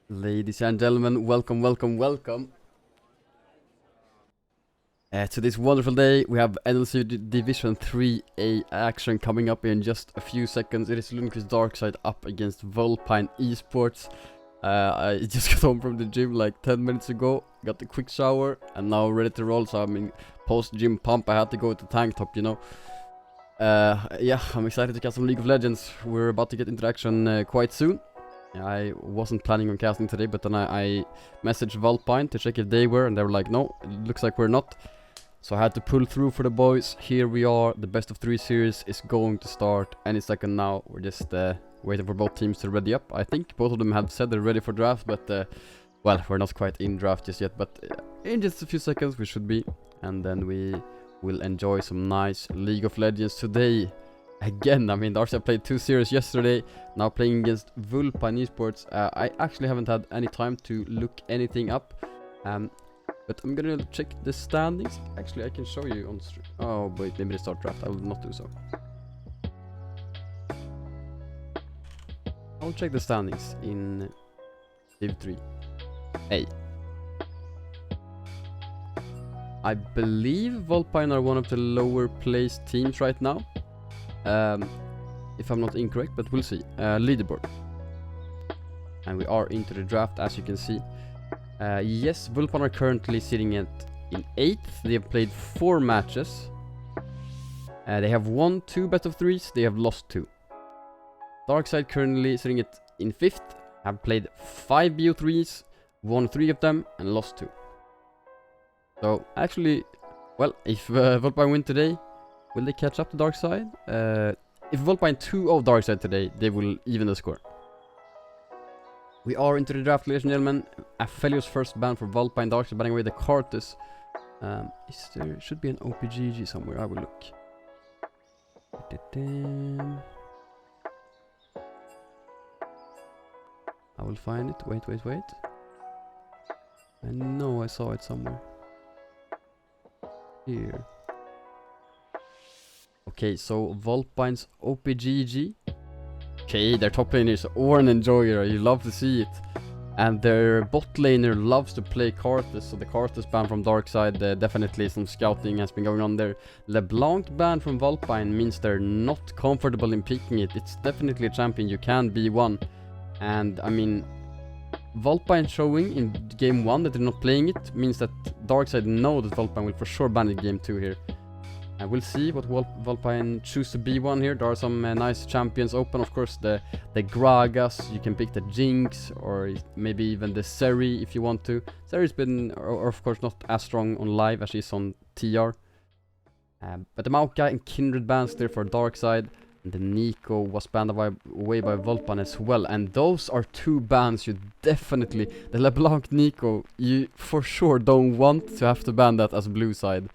Ladies and gentlemen, welcome to this wonderful day. We have NLC Division 3A action coming up in just a few seconds. It is Lundqvist Darkside up against Vulpine Esports. I just got home from the gym like 10 minutes ago, got a quick shower, and now ready to roll. So I'm in post-gym pump. I had to go with the tank top, you know. Yeah, I'm excited to cast some League of Legends. We're about to get into action quite soon. I wasn't planning on casting today, but then I messaged Vulpine to check if they were, and they were like, no, it looks like we're not. So I had to pull through for the boys. Here we are. The best of 3 series is going to start any second now. We're just waiting for both teams to ready up. I think both of them have said they're ready for draft, but well, we're not quite in draft just yet, but in just a few seconds we should be, and then we will enjoy some nice League of Legends today. Again, I mean, Darkside played 2 series yesterday, now playing against Vulpine Esports. I actually haven't had any time to look anything up, but I'm gonna check the standings. Actually, I can show you on stream. Oh, wait, maybe they start draft. I will not do so. I'll check the standings in Div 3A. I believe Vulpine are one of the lower placed teams right now. If I'm not incorrect, but we'll see. Leaderboard. And we are into the draft, as you can see. Yes, Vulpine are currently sitting in 8th. They have played 4 matches. They have won 2 best of 3s. They have lost 2. Darkside currently sitting in 5th. Have played 5 BO3s, won 3 of them, and lost 2. So, actually, well, if Vulpine win today, will they catch up to Darkside? If Vulpine 2-0 Darkside today, they will even the score. We are into the draft, ladies and gentlemen. Aphelios first ban for Vulpine. Darkside banning away the Cartus. There should be an OPGG somewhere. I will look. I will find it. Wait. I know I saw it somewhere. Here. Okay, so Vulpine's OPGG. Okay, their top laner is Oran Enjoyer, you love to see it. And their bot laner loves to play Cartus, so the Cartus ban from Darkside, definitely some scouting has been going on there. LeBlanc ban from Vulpine means they're not comfortable in picking it. It's definitely a champion you can be one. And I mean, Vulpine showing in game 1 that they're not playing it means that Darkside know that Vulpine will for sure ban it game 2 here. And we'll see what Vulpine choose to be one here. There are some nice champions open, of course, the Gragas, you can pick the Jinx, or maybe even the Seri if you want to. Seri's been, or of course not as strong on live as she's on TR. But the Maoka and Kindred bans there for Darkside. And the Nico was banned away by Vulpine as well. And those are 2 bans you definitely... The LeBlanc Nico, you for sure don't want to have to ban that as blue side.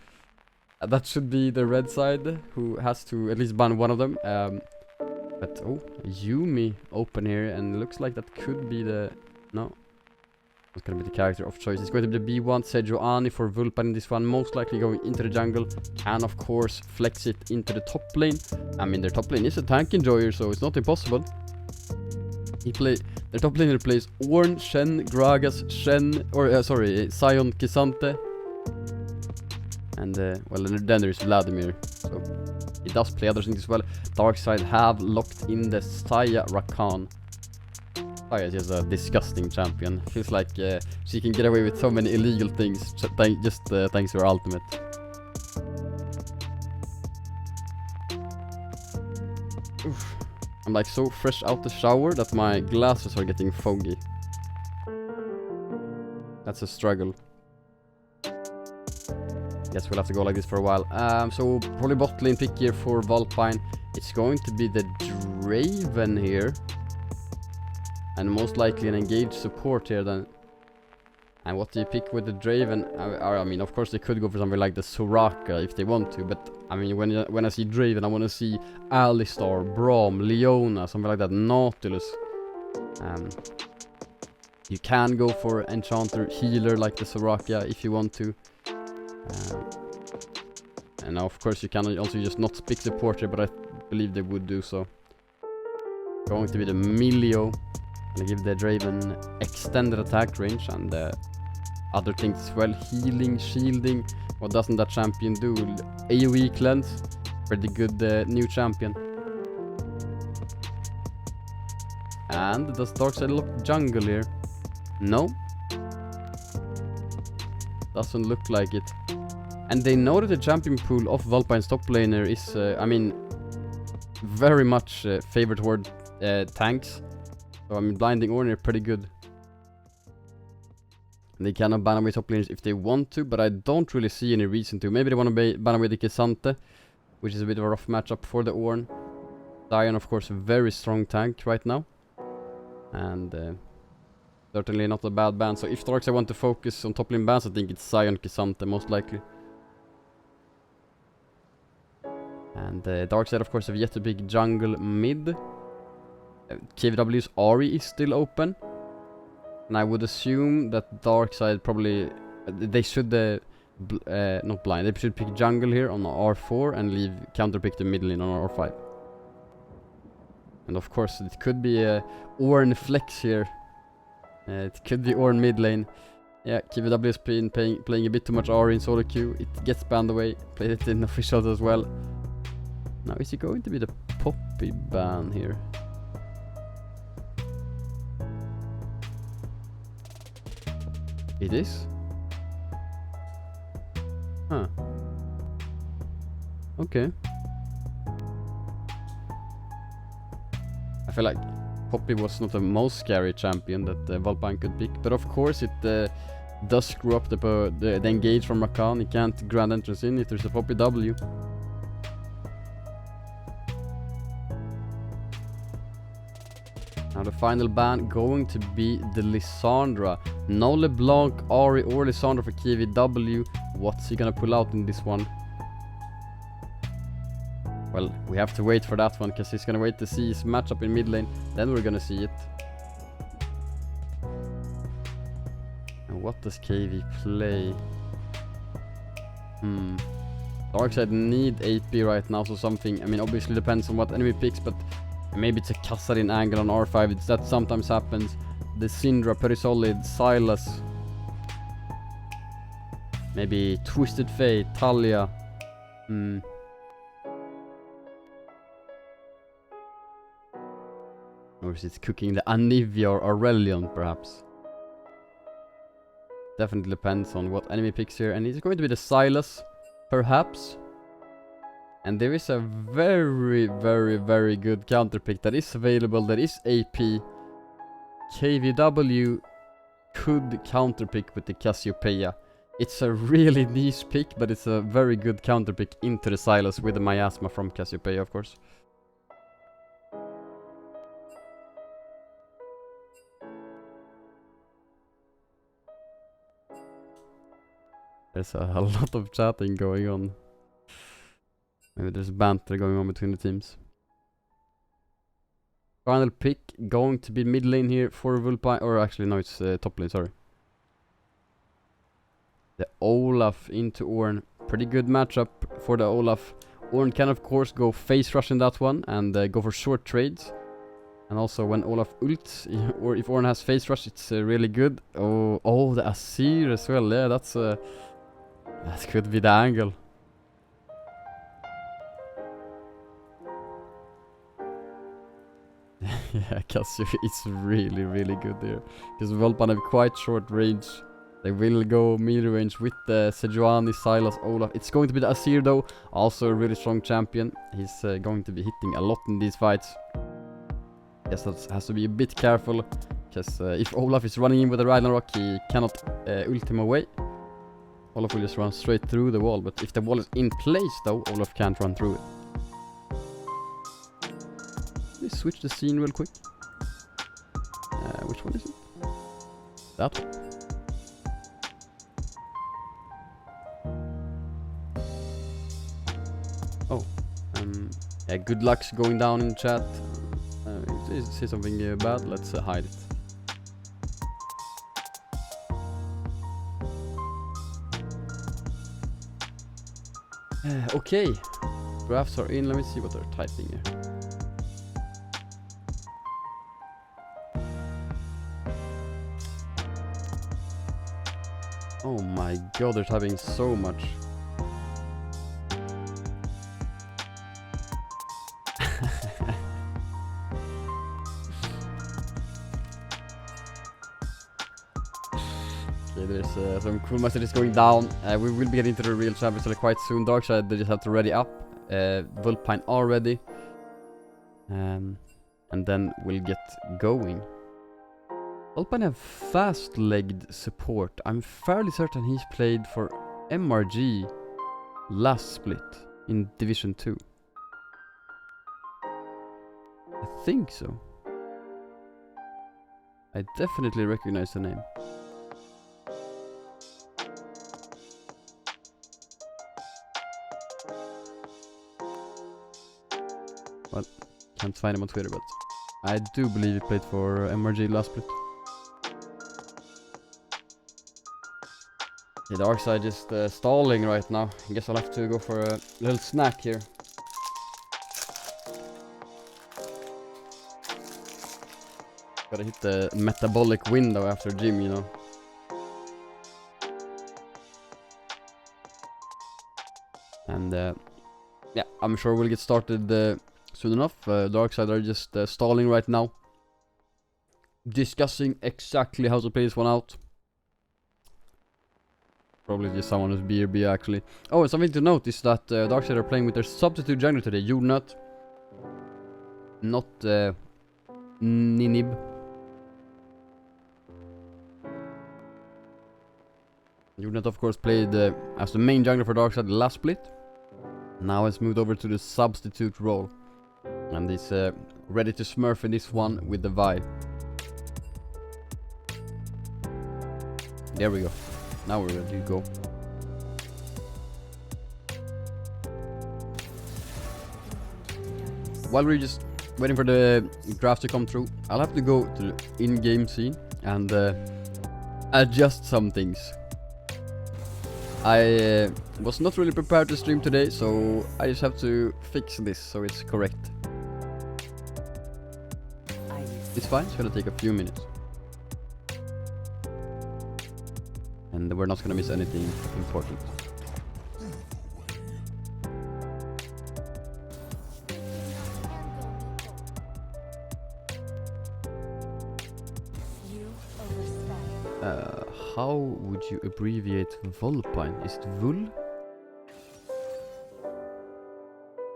That should be the red side, who has to at least ban one of them. But, oh, Yumi open here, and looks like that could be the... No. It's gonna be the character of choice. It's going to be the B1, Sejuani for Vulpine in this one. Most likely going into the jungle. Can, of course, flex it into the top lane. I mean, their top lane is a tank enjoyer, so it's not impossible. Their top laner plays Ornn, Shen, Gragas, Sion, Kisante. And, well, then there's Vladimir. So, he does play other things as well. Darkside have locked in the Saya Rakan. Saya is just a disgusting champion. Feels like she can get away with so many illegal things just thanks to her ultimate. Oof. I'm like so fresh out the shower that my glasses are getting foggy. That's a struggle. Guess we'll have to go like this for a while. So probably bot lane pick here for Vulpine. It's going to be the Draven here. And most likely an engaged support here then. And what do you pick with the Draven? I mean, of course they could go for something like the Soraka if they want to. But I mean, when I see Draven, I want to see Alistar, Braum, Leona, something like that. Nautilus. You can go for Enchanter, Healer like the Soraka if you want to. And of course you can also just not pick the portrait, but I believe they would do so. Going to be the Milio. Gonna give the Draven extended attack range and other things as well. Healing, shielding. What doesn't that champion do? AoE cleanse. Pretty good new champion. And does Darkside look jungle here? No. Doesn't look like it. And they know that the champion pool of Vulpine's top laner is, I mean, very much favored toward tanks. So I mean, blinding Ornn are pretty good. And they cannot ban away top laners if they want to, but I don't really see any reason to. Maybe they want to ban away the K'Sante, which is a bit of a rough matchup for the Ornn. Sion, of course, a very strong tank right now. And certainly not a bad ban. So if Darkside want to focus on top lane bans, I think it's Sion, K'Sante most likely. And Darkside, of course, have yet to pick jungle mid. KVW's Ahri is still open. And I would assume that Darkside probably... they should... not blind. They should pick jungle here on R4 and leave counterpick the mid lane on R5. And of course, it could be a Ornn flex here. It could be Ornn mid lane. Yeah, KVW has been playing a bit too much Ahri in solo queue. It gets banned away. Played it in officials as well. Now, is it going to be the Poppy ban here? It is? Huh. Okay. I feel like Poppy was not the most scary champion that Vulpine could pick, but of course it does screw up the engage from Rakan. He can't grand entrance in if there's a Poppy W. Now the final ban going to be the Lissandra. No LeBlanc, Ahri or Lissandra for KVW. What's he gonna pull out in this one? Well, we have to wait for that one, because he's gonna wait to see his matchup in mid lane. Then we're gonna see it. And what does KV play? Darkside need AP right now, so something... I mean, obviously depends on what enemy picks, but maybe it's a Kassadin angle on R5. That sometimes happens. The Syndra, pretty solid. Silas. Maybe Twisted Fate, Talia. Or is it cooking the Anivia or Aurelion, perhaps? Definitely depends on what enemy picks here. And it's going to be the Silas, perhaps. And there is a very, very, very good counter pick that is available. That is AP. KVW could counter pick with the Cassiopeia. It's a really niche pick, but it's a very good counter pick into the Silas with the Miasma from Cassiopeia, of course. There's a lot of chatting going on. Maybe there's banter going on between the teams. Final pick going to be mid lane here for Vulpine. Or actually, no, it's top lane, sorry. The Olaf into Ornn. Pretty good matchup for the Olaf. Ornn can, of course, go face rush in that one and go for short trades. And also when Olaf ults, or if Ornn has face rush, it's really good. Oh, the Asir as well. Yeah, that's... that could be the angle. Yeah, Cassio is really, really good there. Because Vulpine have quite short range. They will go mid range with the Sejuani, Silas, Olaf. It's going to be the Asir though. Also a really strong champion. He's going to be hitting a lot in these fights. Yes, that has to be a bit careful. Because if Olaf is running in with a Ragnarok, he cannot ult him away. Olaf will just run straight through the wall. But if the wall is in place though, Olaf can't run through it. Let me switch the scene real quick. Which one is it? That one. Oh, yeah, good luck's going down in chat. Say something bad, let's hide it. Okay, drafts are in. Let me see what they're typing here. Oh my god, they're typing so much. Okay, there's some cool messages going down. We will be getting to the real champions quite soon. Darkside, they just have to ready up. Vulpine are ready. And then we'll get going. Vulpine have fast-legged support. I'm fairly certain he's played for MRG last split in Division 2. I think so. I definitely recognize the name. Well, can't find him on Twitter, but I do believe he played for MRG last split. The Darkside just stalling right now. I guess I'll have to go for a little snack here. Gotta hit the metabolic window after gym, you know. And yeah, I'm sure we'll get started soon enough. Darkside are just stalling right now, discussing exactly how to play this one out. Probably just someone who's BRB actually. Oh, and something to note is that Darkside are playing with their substitute jungler today, Jordnut. Not Ninib. Jordnut of course played as the main jungler for Darkside last split. Now has moved over to the substitute role. And he's ready to smurf in this one with the Vi. There we go. Now we're ready to go. While we're just waiting for the draft to come through, I'll have to go to the in-game scene and adjust some things. I was not really prepared to stream today, so I just have to fix this so it's correct. It's fine, it's gonna take a few minutes. And we're not gonna miss anything important. How would you abbreviate Vulpine? Is it Vul?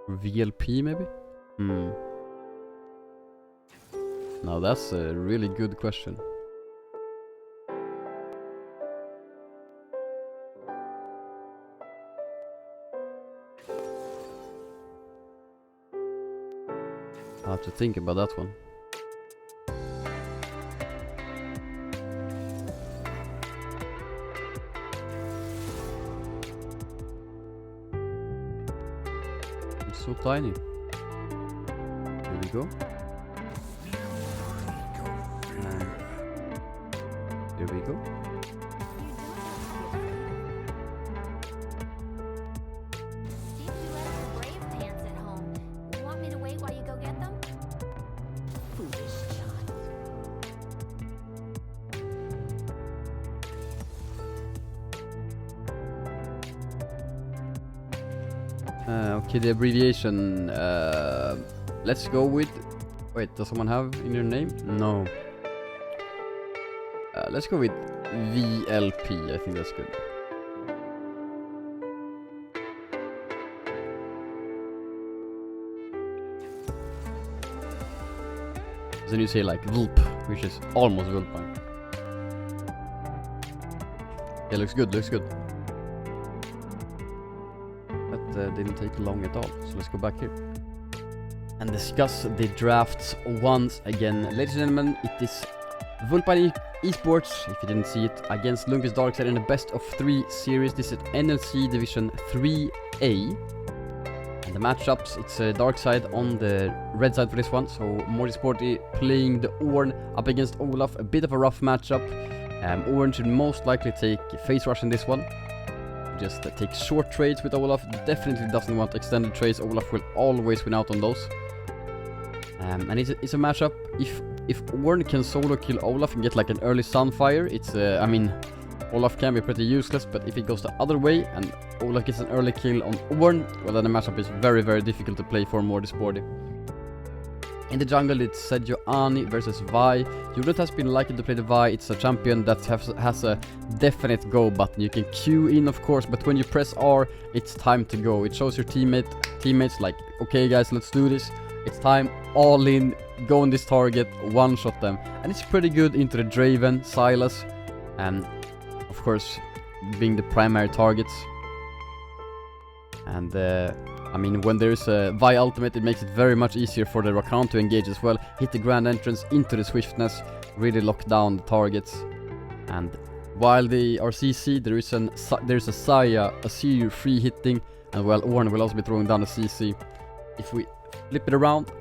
Or VLP maybe? Now that's a really good question. I'll have to think about that one. It's so tiny. Here we go. And here we go. Okay, the abbreviation. Let's go with. Wait, does someone have in your name? No. Let's go with VLP. I think that's good. Then you say like Vulp, which is almost Vulpine. Yeah, looks good, looks good. That didn't take long at all, so let's go back here and discuss the drafts once again. Ladies and gentlemen, it is Vulpine Esports, if you didn't see it, against Lundqvist Darkside in the best of 3 series. This is NLC Division 3A. And the matchups, it's Darkside on the red side for this one, so Morty Sporty playing the Orn up against Olaf, a bit of a rough matchup. Orn should most likely take face rush in this one. Just take short trades with Olaf, definitely doesn't want extended trades. Olaf will always win out on those. And it's a matchup, if Orn can solo kill Olaf and get like an early Sunfire, it's I mean, Olaf can be pretty useless, but if it goes the other way and Olaf gets an early kill on Ornn, well then the matchup is very, very difficult to play for Mordisporty. In the jungle it's Sejuani versus Vi. Judith has been liking to play the Vi. It's a champion that has a definite go button. You can Q in of course, but when you press R, it's time to go. It shows your teammates like, okay guys, let's do this. It's time, all in, go on this target, one-shot them. And it's pretty good into the Draven, Sylas, and of course being the primary targets. And I mean, when there's a Vi ultimate, it makes it very much easier for the Rakan to engage as well. Hit the grand entrance into the swiftness, really lock down the targets. And while they are CC, there's a Saya, a Seer free hitting, and well, Ornn will also be throwing down a CC. If we flip it around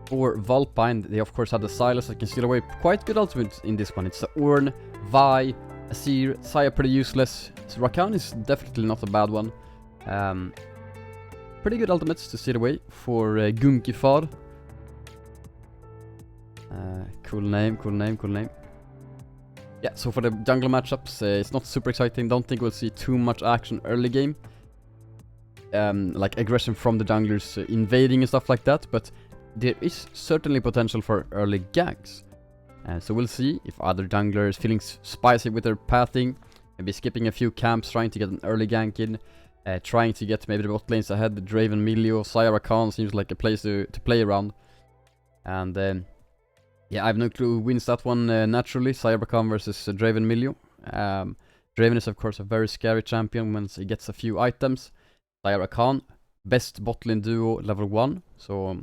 for Vulpine, they of course have the Sylas that can steal away quite good ultimates in this one. It's the Ornn, Vi, a Seer, Saya pretty useless. So Rakan is definitely not a bad one. Pretty good ultimates to steal away for Gunkifar. Cool name. Yeah, so for the jungle matchups, it's not super exciting. Don't think we'll see too much action early game. Like aggression from the junglers invading and stuff like that, but there is certainly potential for early ganks. So we'll see if other junglers feeling spicy with their pathing, maybe skipping a few camps, trying to get an early gank in, trying to get maybe the bot lanes ahead. The Draven Milio, Saya Rakan seems like a place to play around. And yeah, I have no clue who wins that one naturally, Saya Rakan versus Draven Milio. Draven is of course a very scary champion once he gets a few items. Saya Rakan, best bot lane duo level 1, so a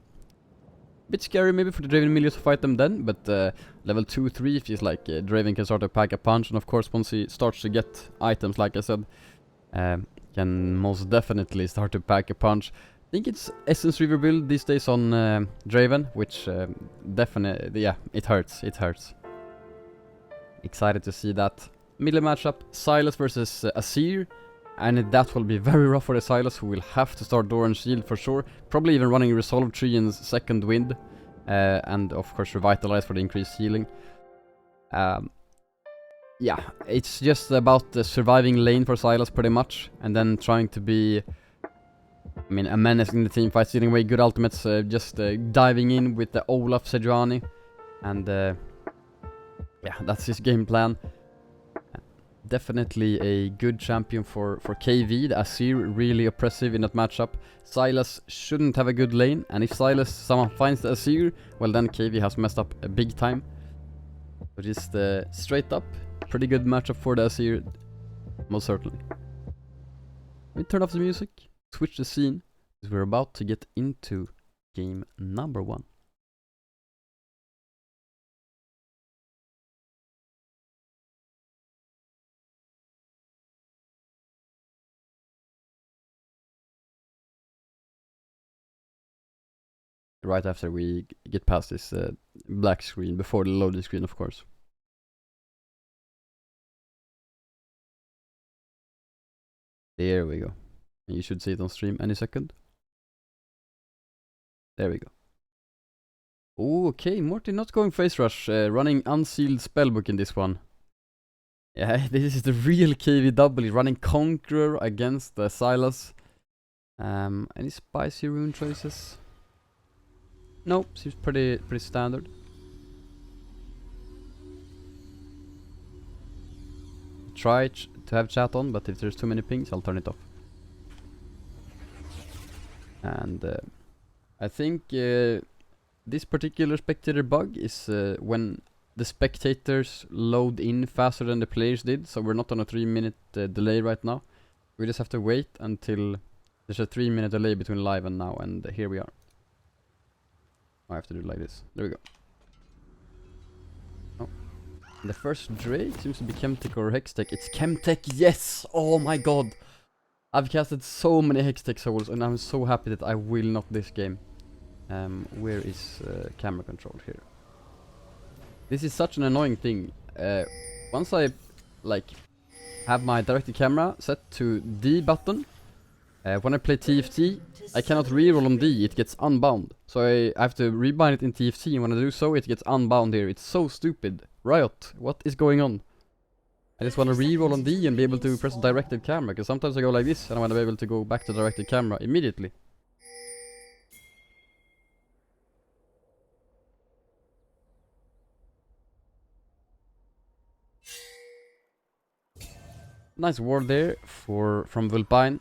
bit scary maybe for the Draven Milio to fight them then, but level 2, 3 feels like Draven can start to pack a punch, and of course once he starts to get items, like I said, can most definitely start to pack a punch. I think it's Essence River build these days on Draven, which definitely, yeah, it hurts. Excited to see that. Middle matchup, Sylas versus Azir. And that will be very rough for the Sylas, who will have to start Door and Shield for sure. Probably even running Resolve Tree in Second Wind. And of course Revitalize for the increased healing. Yeah, it's just about the surviving lane for Sylas pretty much. And then trying to be, I mean, a menace in the team fight, stealing away good ultimates. Just diving in with the Olaf Sejuani. And yeah, that's his game plan. Definitely a good champion for KV. The Azir really oppressive in that matchup. Sylas shouldn't have a good lane, and if someone finds the Azir, well then KV has messed up a big time. So just straight up, pretty good matchup for the Azir, most certainly. Let me turn off the music, switch the scene, because we're about to get into game number 1. Right after we get past this black screen, before the loading screen of course. There we go. You should see it on stream any second. There we go. Oh, okay, Morty not going face rush, running unsealed spellbook in this one. Yeah, this is the real KVW, running Conqueror against the Sylas. Any spicy rune choices? Nope, seems pretty standard. Try to have chat on, but if there's too many pings, I'll turn it off. And I think this particular spectator bug is when the spectators load in faster than the players did, so we're not on a 3-minute delay right now. We just have to wait until there's a 3-minute delay between live and now, and here we are. I have to do it like this. There we go. Oh. The first Drake seems to be Chemtech or Hextech. It's Chemtech, yes! Oh my god! I've casted so many Hextech souls and I'm so happy that I will not this game. Where is camera control here? This is such an annoying thing. Once I like have my directed camera set to D button, when I play TFT, I cannot reroll on D, it gets unbound. So I have to rebind it in TFT, and when I do so, it gets unbound here. It's so stupid. Riot, what is going on? I just want to reroll on D and be able to press directed camera, because sometimes I go like this and I want to be able to go back to directed camera immediately. Nice ward there from Vulpine.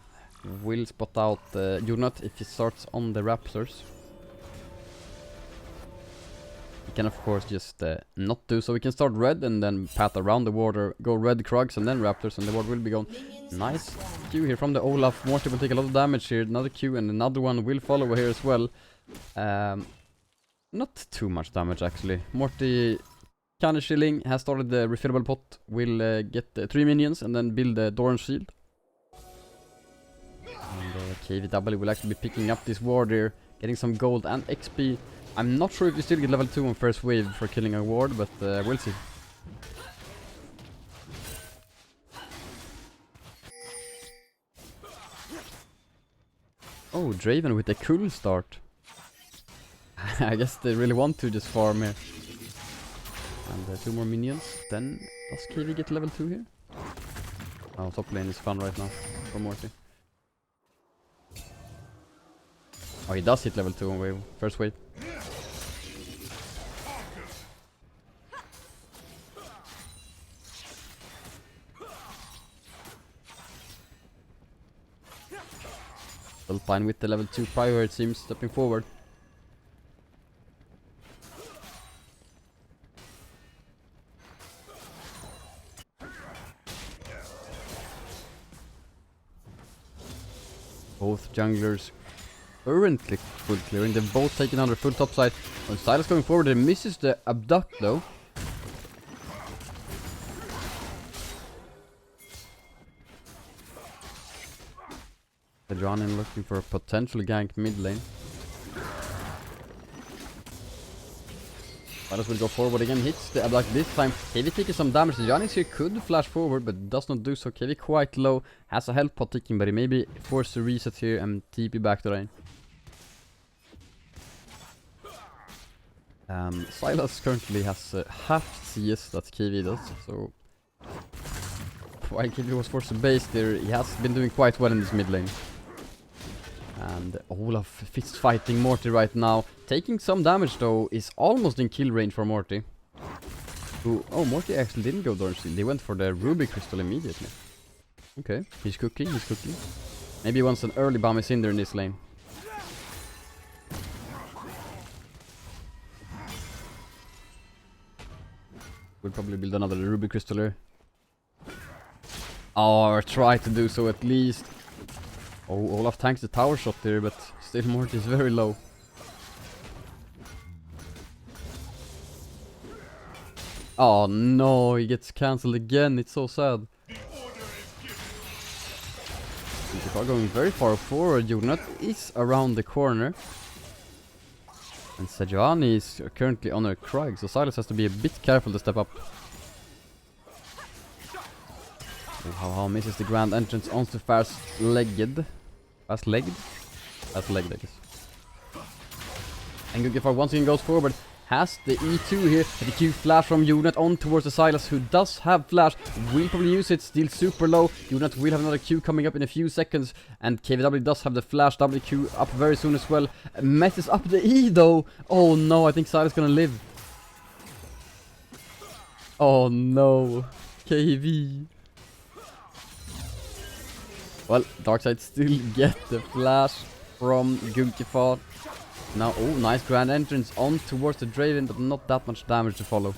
Will spot out Junot if he starts on the Raptors. He can of course just not do so. We can start red and then path around the ward, or go red Krugs and then Raptors, and the ward will be gone. Nice Q here from the Olaf. Morty will take a lot of damage here. Another Q and another one will follow here as well. Not too much damage actually. Morty kinda chilling, has started the refillable pot, will get 3 minions and then build the Doran shield. And KVW will actually be picking up this ward here, getting some gold and XP. I'm not sure if you still get level 2 on first wave for killing a ward, but we'll see. Oh, Draven with a cool start. I guess they really want to just farm here. And 2 more minions. Then does KV get level 2 here? Oh, top lane is fun right now for Morty. Oh, he does hit level 2 on wave. First wave. Vulpine with the level 2 prior, it seems, stepping forward. Both junglers currently full clearing. They're both taking on their full top side. When Silas going forward, he misses the abduct though. Adrian looking for a potential gank mid lane. Silas will go forward again, hits the abduct this time. KV taking some damage. Giannis here could flash forward, but does not do so. KV quite low, has a health pot ticking, but he may be forced to reset here and TP back to lane. Silas currently has half CS that KV does, so while KV was forced to base there, he has been doing quite well in this mid lane. And Olaf fist fighting Morty right now. Taking some damage though, is almost in kill range for Morty. Oh, Morty actually didn't go Doran Shield. They went for the Ruby Crystal immediately. Okay, he's cooking, he's cooking. Maybe once an early bomb is in there in this lane. We'll probably build another Ruby Crystal here. Or try to do so at least. Oh, Olaf tanks the tower shot there, but still Morty is very low. Oh no, he gets cancelled again, it's so sad. They are going very far forward. Junot is around the corner. And Sejuani is currently on her Krug, so Silas has to be a bit careful to step up. How misses the grand entrance onto fast-legged. Fast-legged? Fast-legged, I guess. And Gugifar once again goes forward. Has the E2 here. The Q flash from Junot on towards the Silas, who does have flash. Will probably use it. Still super low. Junot will have another Q coming up in a few seconds. And KVW does have the flash WQ up very soon as well. Messes up the E though. Oh no, I think Silas gonna live. Oh no. KV. Well, Darkside still get the flash from Gugifar. Now, oh, nice grand entrance on towards the Draven, but not that much damage to follow.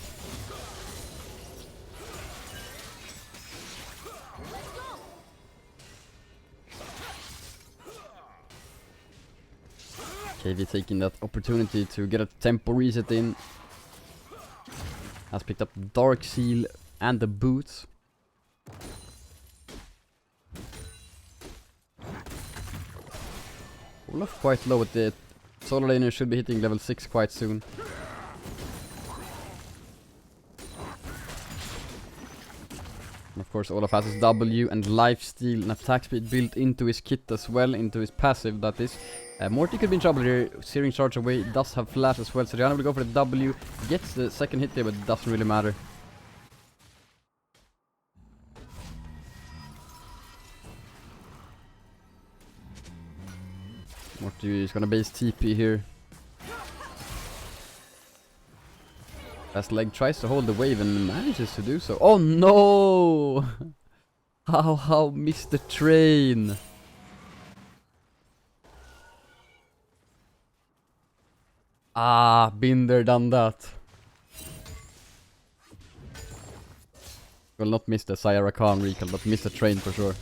KV taking that opportunity to get a tempo reset in. Has picked up Dark Seal and the boots. Olaf quite low at the solo laner, should be hitting level 6 quite soon. And of course Olaf has his W and lifesteal and attack speed built into his kit as well, into his passive that is. Morty could be in trouble here, searing charge away, does have flash as well, so Rihanna will go for the W, gets the second hit there but it doesn't really matter. Morty is gonna base TP here. Last leg tries to hold the wave and manages to do so. Oh no! How missed the train? Ah, been there, done that. Will not miss the Sayara Khan recall, but miss the train for sure.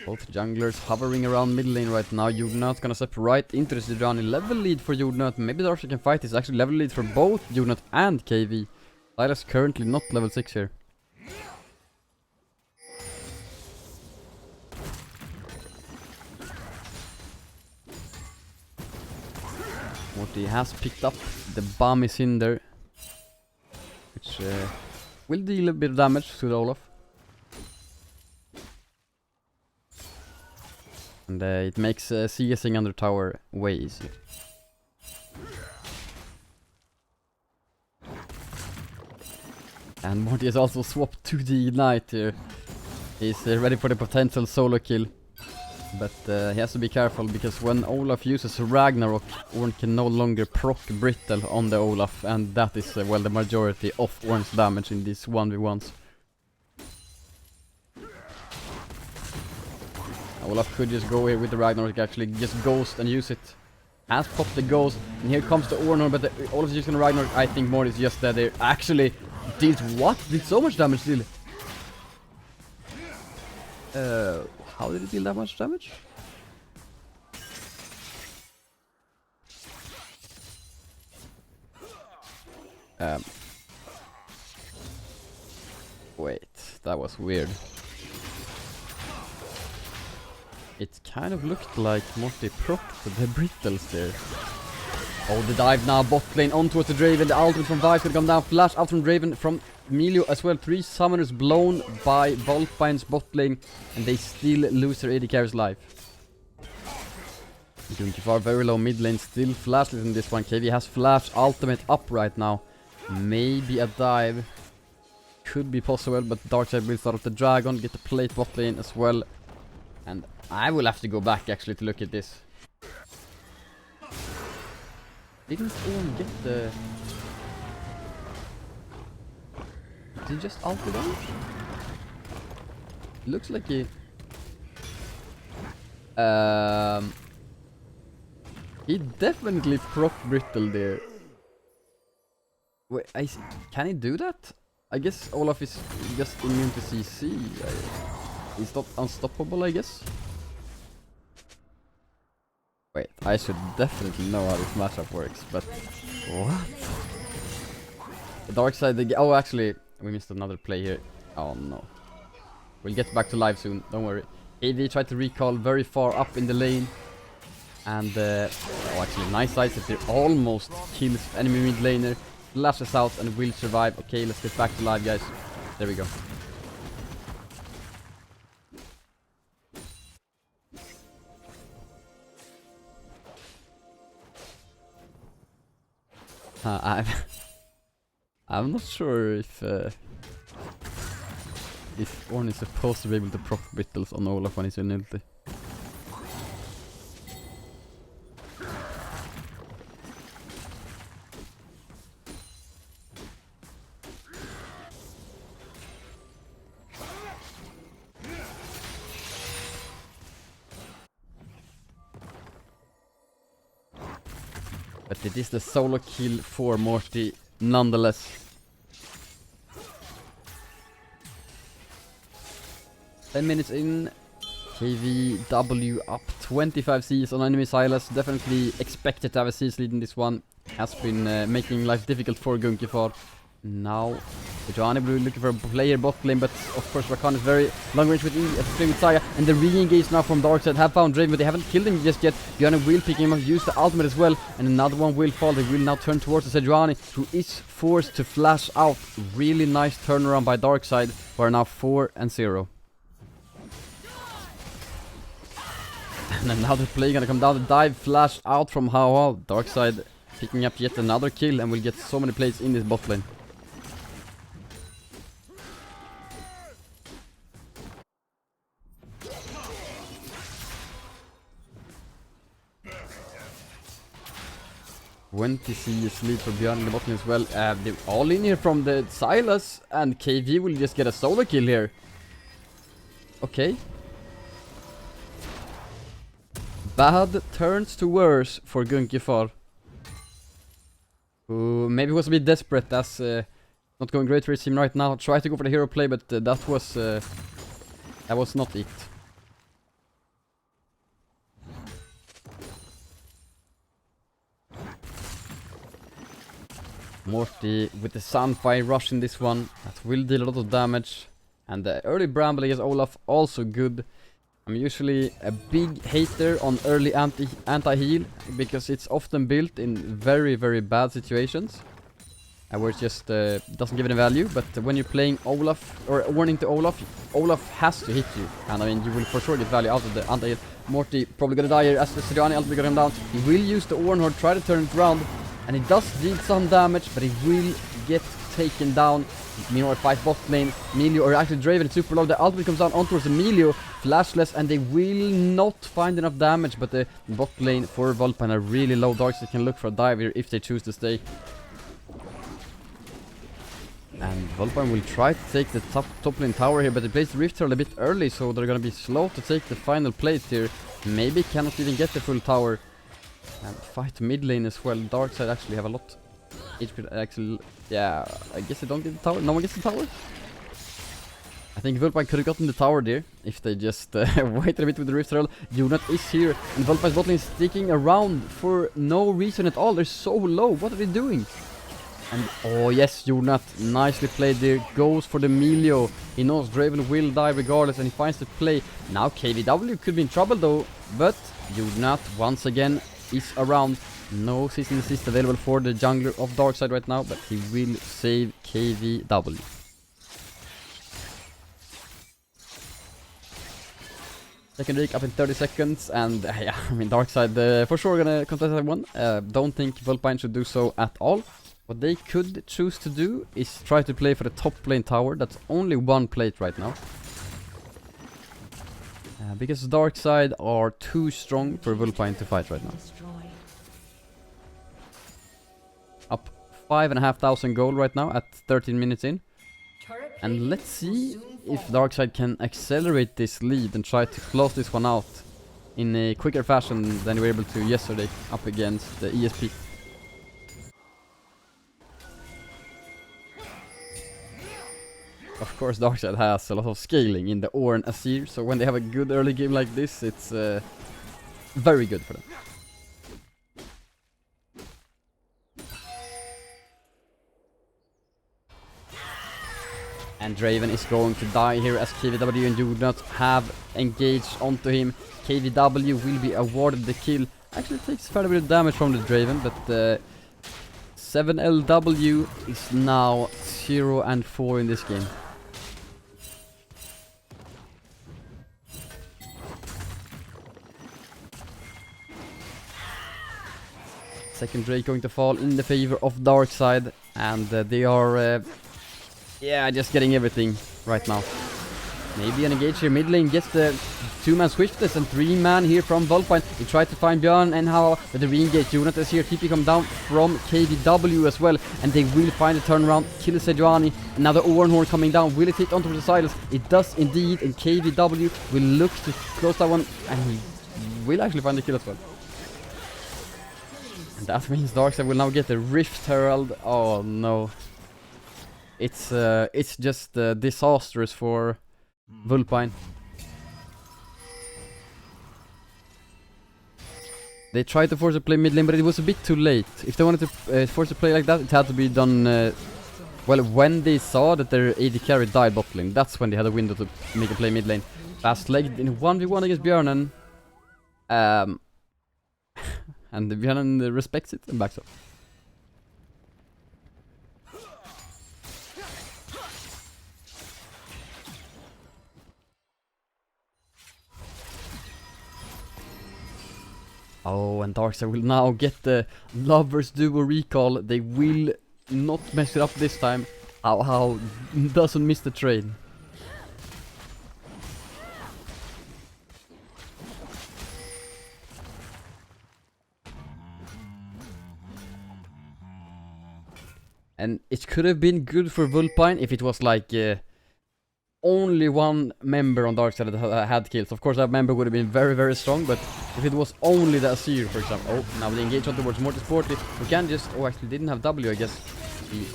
Both junglers hovering around mid lane right now. Jugnaut gonna step right into the Sejuani. Level lead for Jugnaut. Maybe Darkside can fight this. Actually level lead for both Jugnaut and KV. Sylas currently not level 6 here. Morty has picked up the bomb is in there, which will deal a bit of damage to the Olaf. And it makes CSing under tower way easier. And Morty has also swapped to the Ignite here. He's ready for the potential solo kill. But he has to be careful because when Olaf uses Ragnarok, Ornn can no longer proc Brittle on the Olaf. And that is, well, the majority of Ornn's damage in these 1v1s. Olaf could just go here with the Ragnarok, actually just ghost and use it. Has popped the ghost, and here comes the Ornn, but Olaf is using Ragnarok. I think Morty is just dead there. Actually, did what? Did so much damage still. How did it deal that much damage? Wait, that was weird. It kind of looked like Morty procced the Brittles there. Oh, the dive now, bot lane on towards the Draven. The ultimate from Vice could come down. Flash out from Draven, from Emilio as well. 3 summoners blown by Vulpine's bot lane. And they still lose their AD carry's life. Lundqvist very low mid lane, still flashless in this one. KV has flash ultimate up right now. Maybe a dive could be possible, but Darkside will start off the dragon, get the plate bot lane as well. And I will have to go back actually to look at this. Didn't Ornn get the... Did he just ult it out? Looks like he... He definitely proc Brittle there. Wait, can he do that? I guess Olaf is just immune to CC. He's not unstoppable, I guess. Wait, I should definitely know how this matchup works, but... What? The Darkside... Oh, actually, we missed another play here. Oh, no. We'll get back to live soon, don't worry. AD tried to recall very far up in the lane. And, oh, actually, nice sight that they almost kills enemy mid laner. Flashes out and will survive. Okay, let's get back to live, guys. There we go. I'm not sure if Ornn is supposed to be able to proc Brittles on Olaf when he's in ulti. But it is the solo kill for Morty nonetheless. 10 minutes in, KVW up 25 Cs on enemy Sylas. Definitely expected to have a CS lead in this one. Has been making life difficult for Lundqvist. Now, Sejuani will be looking for a player bot lane, but of course Rakan is very long range with Saya. And the re-engage now from Darkside have found Draven, but they haven't killed him just yet. Bjarne will pick him up, use the ultimate as well, and another one will fall. They will now turn towards the Sejuani, who is forced to flash out. Really nice turnaround by Darkside, who are now 4-0. And another play gonna come down, the dive flash out from Hao. Darkside picking up yet another kill, and will get so many plays in this bot lane. 20 CS lead for Björn in the bot lane as well. They're all in here from the Silas, and KV will just get a solo kill here. Okay. Bad turns to worse for Gunkifar. Who maybe was a bit desperate as not going great for his team right now. Tried to go for the hero play, but that was not it. Morty with the Sunfire rush in this one. That will deal a lot of damage. And the early Bramble against Olaf also good. I'm usually a big hater on early anti-heal because it's often built in very, very bad situations. Where it just doesn't give any value. But when you're playing Olaf, or warning to Olaf, Olaf has to hit you. And I mean, you will for sure get value out of the anti-heal. Morty probably gonna die here as the Sejuani ultimate got him down. He will use the Ornhorde, try to turn it around. And it does deal some damage, but he will get taken down. Meanwhile, fight bot lane. Emilio, or actually Draven, it's super low. The ultimate comes down on towards Emilio. Flashless, and they will not find enough damage. But the bot lane for Vulpine are really low. Darkside can look for a dive here if they choose to stay. And Vulpine will try to take the top lane tower here, but they placed the Rift Herald a bit early, so they're gonna be slow to take the final plate here. Maybe cannot even get the full tower. And fight mid lane as well. Darkside actually have a lot HP. Actually, yeah, I guess they don't get the tower. No one gets the tower. I think Vulpine could have gotten the tower there if they just waited a bit with the Rift Herald. Unat is here, and Vulpine's bot lane is sticking around for no reason at all. They're so low. What are they doing? And oh yes, Unat, nicely played there. Goes for the Emilio. He knows Draven will die regardless, and he finds the play. Now KVW could be in trouble though, but Unat once again is around. No season assist available for the jungler of Darkside right now, but he will save KVW. Second Drake up in 30 seconds, and yeah, I mean Darkside for sure gonna contest that one. Don't think Vulpine should do so at all. What they could choose to do is try to play for the top lane tower. That's only one plate right now. Because Darkside are too strong for Vulpine to fight right now. Up 5,500 gold right now at 13 minutes in. And let's see if Darkside can accelerate this lead and try to close this one out in a quicker fashion than we were able to yesterday up against the ESP. Of course, Darkside has a lot of scaling in the Ornn Azir, so when they have a good early game like this, it's very good for them. And Draven is going to die here as KVW and do not have engaged onto him. KVW will be awarded the kill. Actually takes fairly bit of damage from the Draven, but 7LW is now 0-4 in this game. Second Drake going to fall in the favor of Darkside, and they are yeah, just getting everything right now. Maybe an engage here mid lane gets the 2-man swiftness and 3-man here from Vulpine. He tried to find Björn and how, but the re-engage unit is here. TP come down from KVW as well, and they will find the turnaround. Kill Sejuani. Another Ornhorde coming down. Will it hit onto the silos? It does indeed, and KVW will look to close that one, and he will actually find the kill as well. And that means Darkside will now get the Rift Herald. Oh no. It's just disastrous for Vulpine. They tried to force a play mid lane, but it was a bit too late. If they wanted to force a play like that, it had to be done well when they saw that their AD carry died bot lane. That's when they had a window to make a play mid lane. Fast legged in 1v1 against Björnen. And Björnen respects it and backs up. Oh, and Darkside will now get the Lovers Duo recall. They will not mess it up this time. How doesn't miss the train. And it could have been good for Vulpine if it was like only one member on Darkside that had kills. Of course that member would have been very, very strong, but if it was only the Azir, for example. Oh, now the engage on towards Morty Sporty. We can just... Oh, actually didn't have W, I guess. The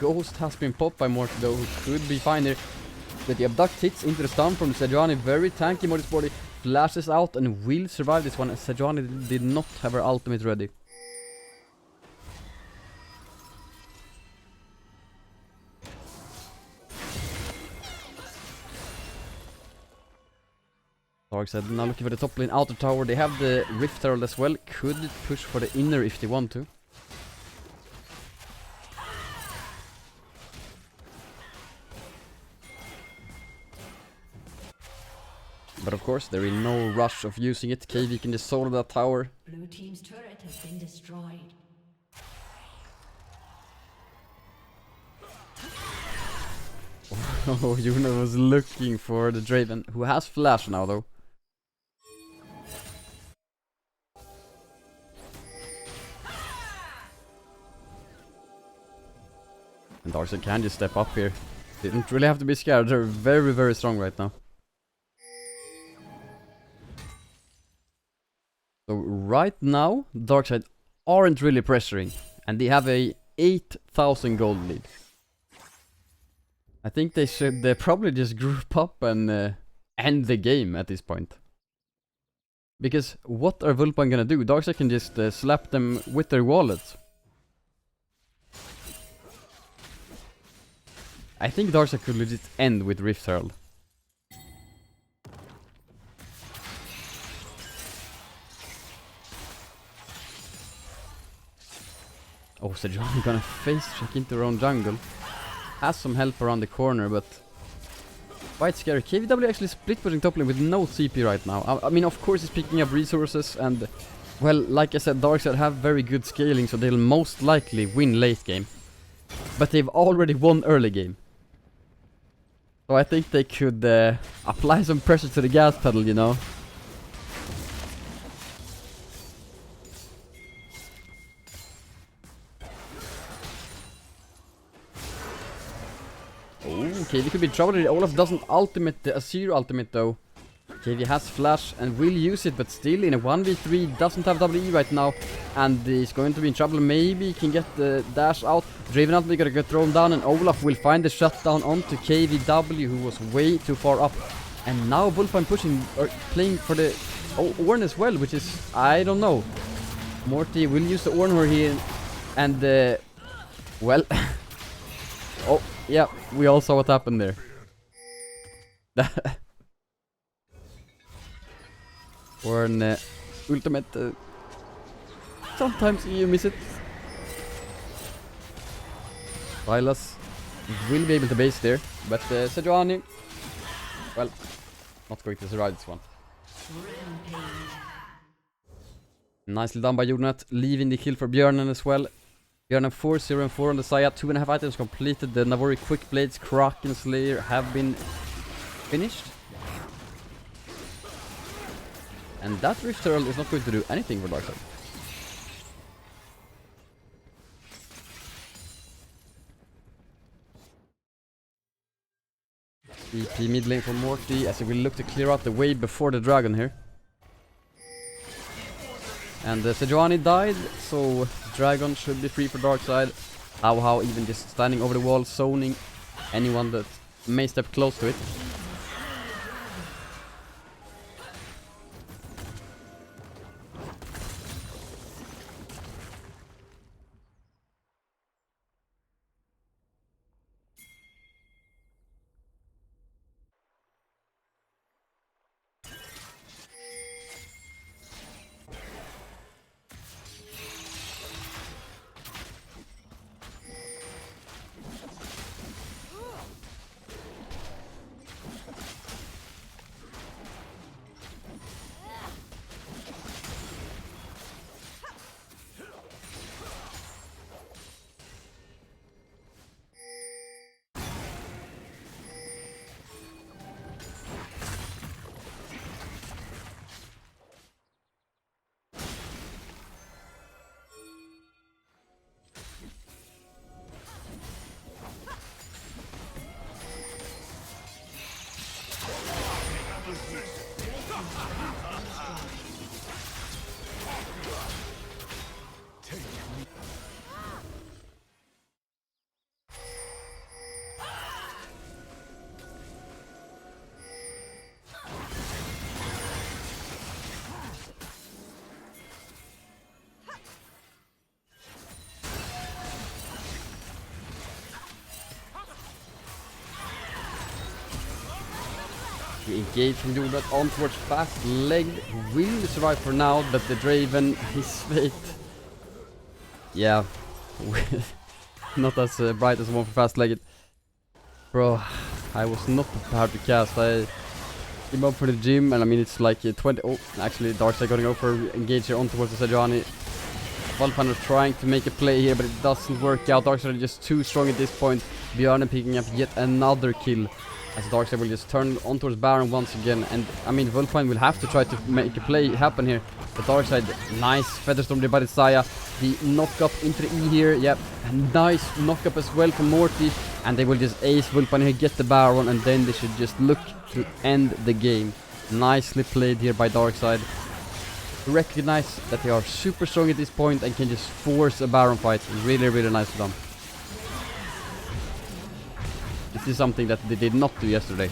Ghost has been popped by Morty though, who could be fine here. But the Abduct hits into the stun from Sejuani. Very tanky Morty Sporty. Flashes out and will survive this one. Sejuani did not have her ultimate ready. Darkside now looking for the top lane outer tower. They have the Rift Herald as well. Could push for the inner if they want to. But of course, there is no rush of using it. KV can just solo that tower. Blue team's turret has been destroyed. Oh, Yuna was looking for the Draven, who has flash now though. And Darkside can just step up here. Didn't really have to be scared, they're very, very strong right now. So right now, Darkside aren't really pressuring, and they have a 8,000 gold lead. I think they should probably just group up and end the game at this point. Because what are Vulpine gonna do? Darkside can just slap them with their wallets. I think Darkside could legit end with Rift Herald. Oh, Sejuani gonna face check into her own jungle. Has some help around the corner, but quite scary. KVW actually split pushing top lane with no CP right now. I mean, of course he's picking up resources and, well, like I said, Darkside have very good scaling, so they'll most likely win late game. But they've already won early game. So I think they could apply some pressure to the gas pedal, you know. Oh, KV could be in trouble here. Olaf doesn't ultimate the Azir ultimate though. KV has flash and will use it, but still in a 1v3, doesn't have WE right now. And he's going to be in trouble. Maybe he can get the dash out. Draven ultimate gonna get thrown down, and Olaf will find the shutdown onto KVW, who was way too far up. And now Vulpine pushing, or playing for the Ornn as well, which is, I don't know. Morty will use the Ornn here, and well... oh, yeah, we all saw what happened there. Ornn ultimate. Sometimes you miss it. Silas will be able to base there, but Sejuani, well, not going to survive this one. Nicely done by Jornat, leaving the kill for Björnen as well. Björnen 4-0 and 4 on the Saya. 2.5 items completed. The Navori Quick Blades, Kraken Slayer have been finished. And that Rift Herald is not going to do anything for Darkside. EP mid lane for Morty, as he will look to clear out the way before the dragon here. And Sejuani died, so dragon should be free for Darkside. How even just standing over the wall, zoning anyone that may step close to it. We engage from Jordan on towards fast leg. Will survive for now, but the Draven, his fate. Yeah, not as bright as one for fast legged. Bro, I was not prepared to cast. I came up for the gym, and I mean it's like 20. Oh, actually, Darkside going over engage here on towards the Sejuani. Vulpine was trying to make a play here, but it doesn't work out. Darkside is just too strong at this point. Bjarne picking up yet another kill, as Darkside will just turn on towards Baron once again. And I mean, Vulpine will have to try to make a play happen here. But Darkside, nice Featherstorm there by the Saya. The knock up into the E here, yep. A nice knock up as well from Morty. And they will just ace Vulpine here, get the Baron, and then they should just look to end the game. Nicely played here by Darkside. Recognize that they are super strong at this point and can just force a Baron fight. Really, really nice of them. This is something that they did not do yesterday.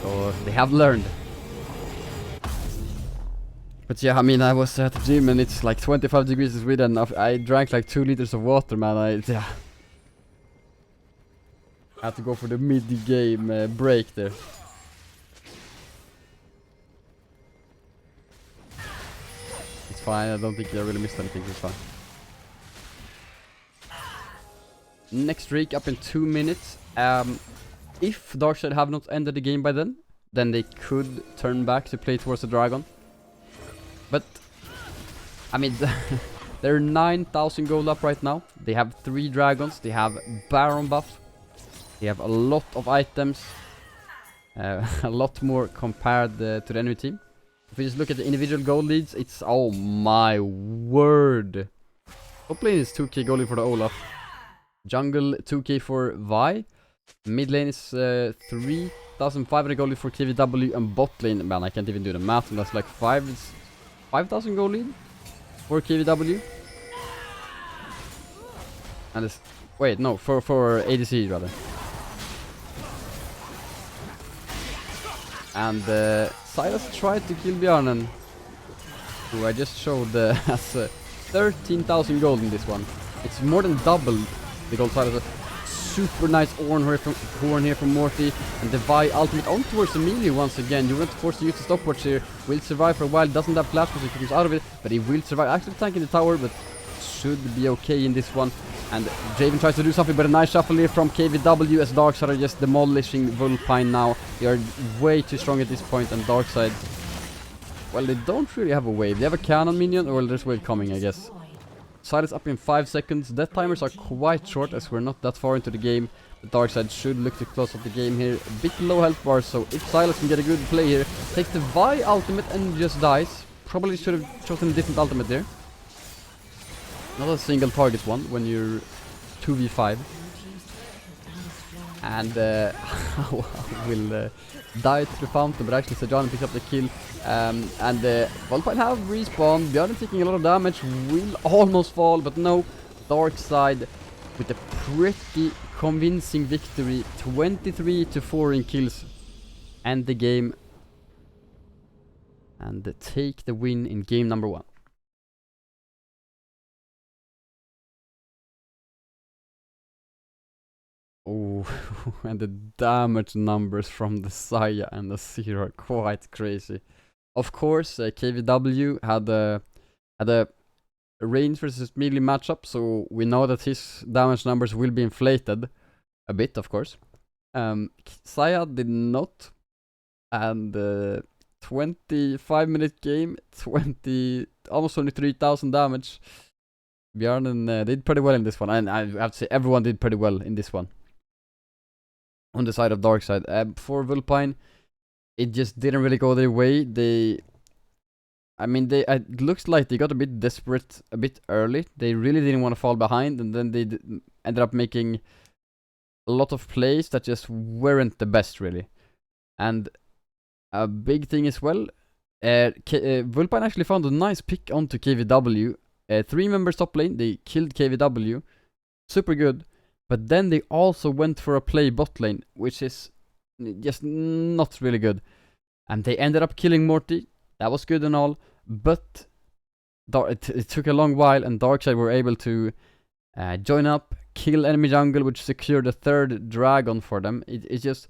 So they have learned. But yeah, I mean, I was at the gym and it's like 25 degrees in Sweden. I drank like 2 liters of water, man. I had to go for the mid-game break there. It's fine, I don't think I really missed anything, it's fine. Next streak up in 2 minutes. If Darkside have not ended the game by then they could turn back to play towards the dragon. But, I mean, they're 9,000 gold up right now. They have 3 dragons, they have Baron buff, they have a lot of items, a lot more compared to the enemy team. If we just look at the individual gold leads, it's, oh my word. Top lane is 2k gold lead for the Olaf. Jungle 2k for Vi. Mid lane is 3,500 gold lead for KVW, and bot lane, man, I can't even do the math, and that's like 5,000 gold lead for KVW. And it's, wait, no, for ADC rather. And Silas tried to kill Bjarnen, who I just showed has 13,000 gold in this one. It's more than double the gold Silas. Super nice horn here from Morty, and the Vi ultimate on towards Emilio once again. You're not forced to use the stopwatch here. Will survive for a while, doesn't have flash, so he comes out of it, but he will survive. Actually tanking the tower, but should be okay in this one. And Draven tries to do something, but a nice shuffle here from KVW as Darkside are just demolishing Vulpine now. They are way too strong at this point, and Darkside, well, they don't really have a wave. They have a cannon minion, or there's wave coming, I guess. Silas up in 5 seconds. Death timers are quite short as we're not that far into the game. The Darkside should look to close up the game here. A bit low health bar, so if Silas can get a good play here, takes the Vi ultimate and just dies. Probably should have chosen a different ultimate there. Not a single target one when you're 2v5. And will die to the fountain, but actually Sejuani picks up the kill. And Vulpine have respawned. Bjarne taking a lot of damage, will almost fall, but no. Darkside with a pretty convincing victory, 23-4 in kills, and the game, and take the win in game number 1. Oh, and the damage numbers from the Saya and the Seer are quite crazy. Of course, KVW had a range versus melee matchup, so we know that his damage numbers will be inflated a bit, of course. Saya did not, and 25-minute game, almost 23,000 damage. Bjarne did pretty well in this one, and I have to say everyone did pretty well in this one. On the side of Darkside, for Vulpine, it just didn't really go their way. It looks like they got a bit desperate a bit early. They really didn't want to fall behind, and then they ended up making a lot of plays that just weren't the best, really. And a big thing as well, Vulpine actually found a nice pick onto KVW. 3 members top lane, they killed KVW. Super good. But then they also went for a play bot lane, which is just not really good. And they ended up killing Morty. That was good and all, but it took a long while, and Darkside were able to join up, kill enemy jungle, which secured a 3rd dragon for them. It's just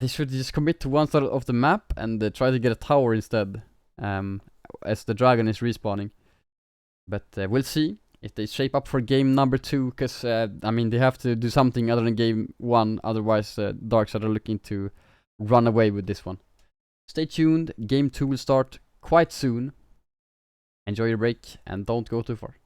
They should just commit to one side of the map and try to get a tower instead, as the dragon is respawning. But we'll see if they shape up for game number 2, because I mean they have to do something other than game 1, otherwise Darkside are looking to run away with this one. Stay tuned, game 2 will start quite soon. Enjoy your break and don't go too far.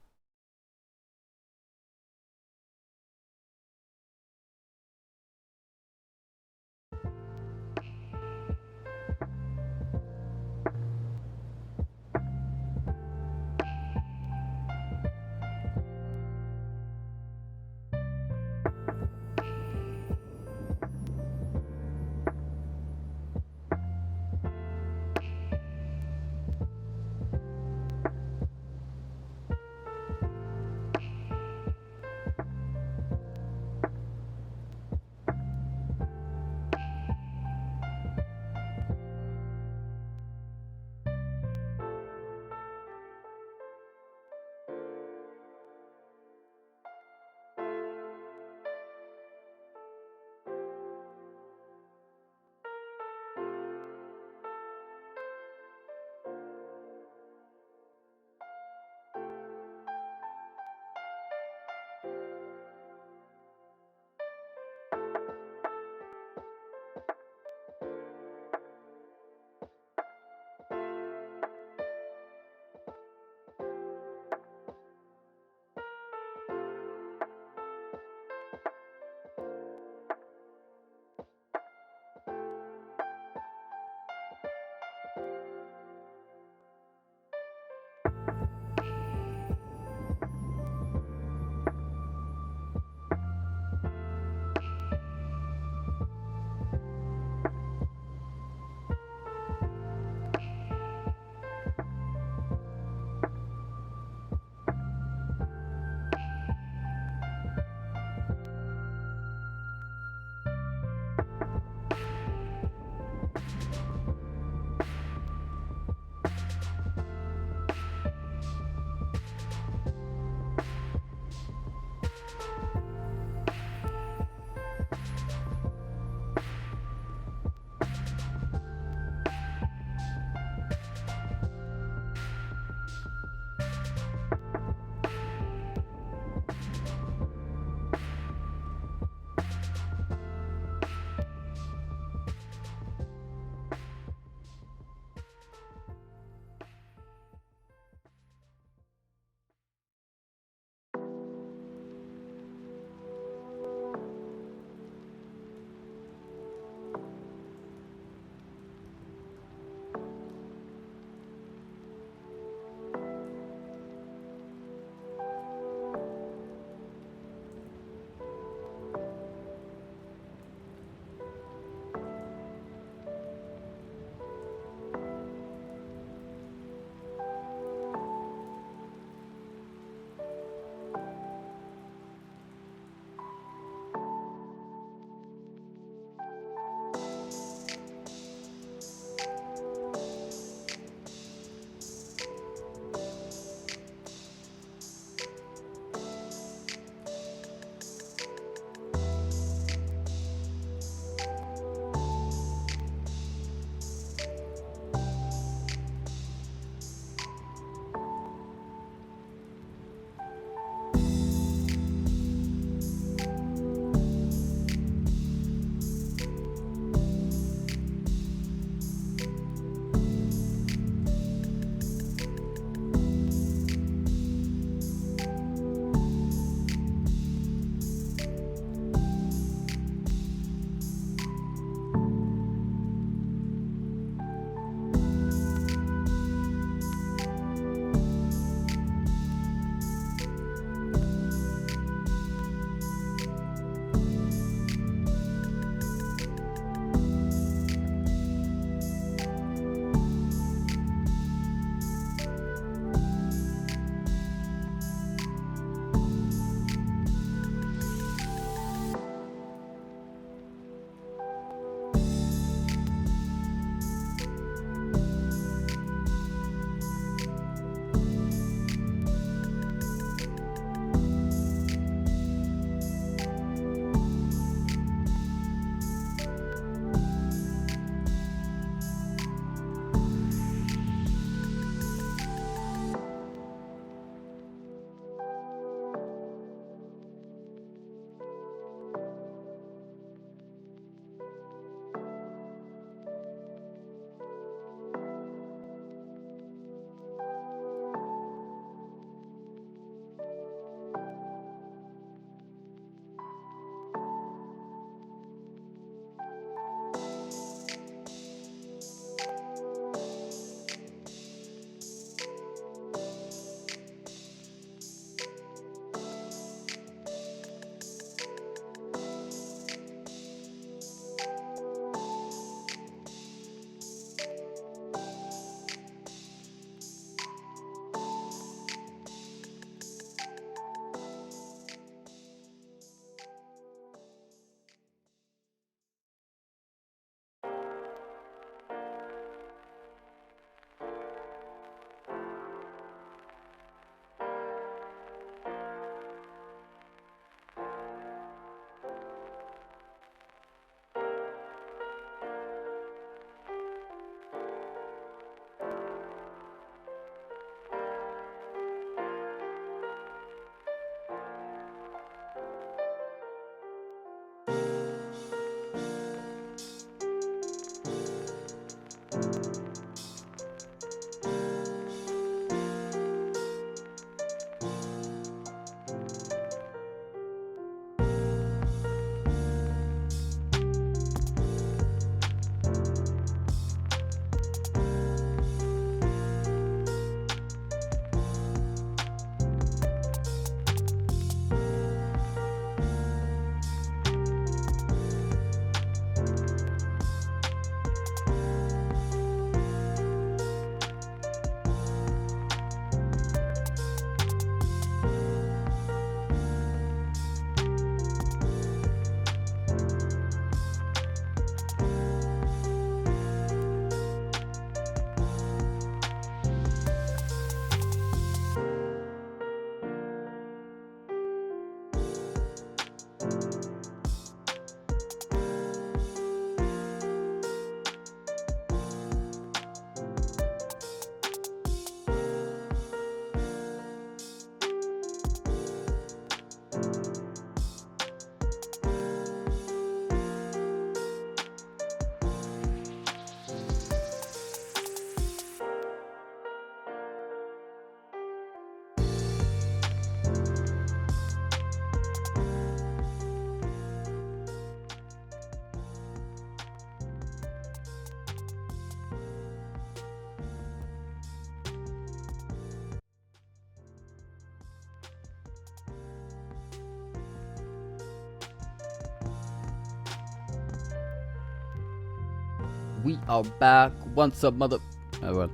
we are back. What's up, mother? Oh well.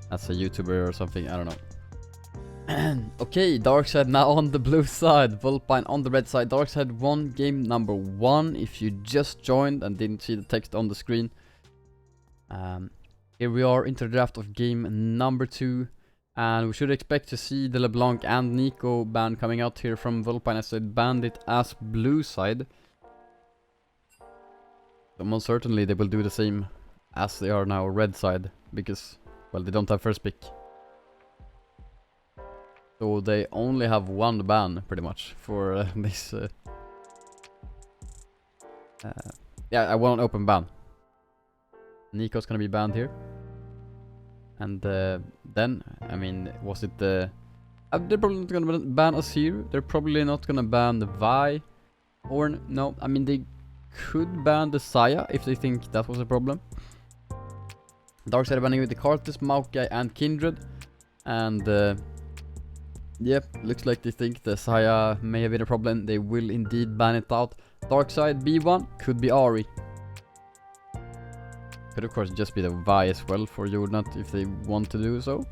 That's a YouTuber or something, I don't know. Okay, Darkside now on the blue side, Vulpine on the red side. Darkside won game number 1 if you just joined and didn't see the text on the screen. Here we are into the draft of game number 2. And we should expect to see the LeBlanc and Nico ban coming out here from Vulpine as they banned it as blue side. So most certainly they will do the same as they are now red side, because, well, they don't have first pick. So they only have one ban pretty much for this. Yeah, I want an open ban. Nico's gonna be banned here. And then, I mean, was it the... they're probably not gonna ban Azir. They're probably not gonna ban the Vi. Or, no, I mean, they could ban the Saya if they think that was a problem. Darkside banning with the Karthus, Maokai, and Kindred. And, yep, looks like they think the Saya may have been a problem. They will indeed ban it out. Darkside B1 could be Ahri. Could of course just be the Vi as well for Jordnut if they want to do so.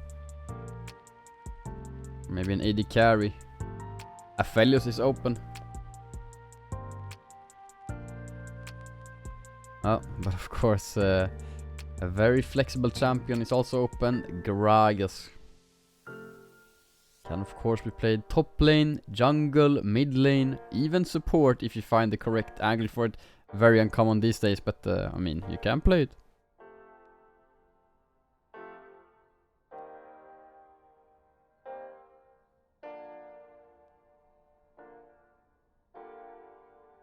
Maybe an AD carry. Aphelios is open. Oh, but of course a very flexible champion is also open. Gragas can of course be played top lane, jungle, mid lane, even support if you find the correct angle for it. Very uncommon these days, but I mean, you can play it.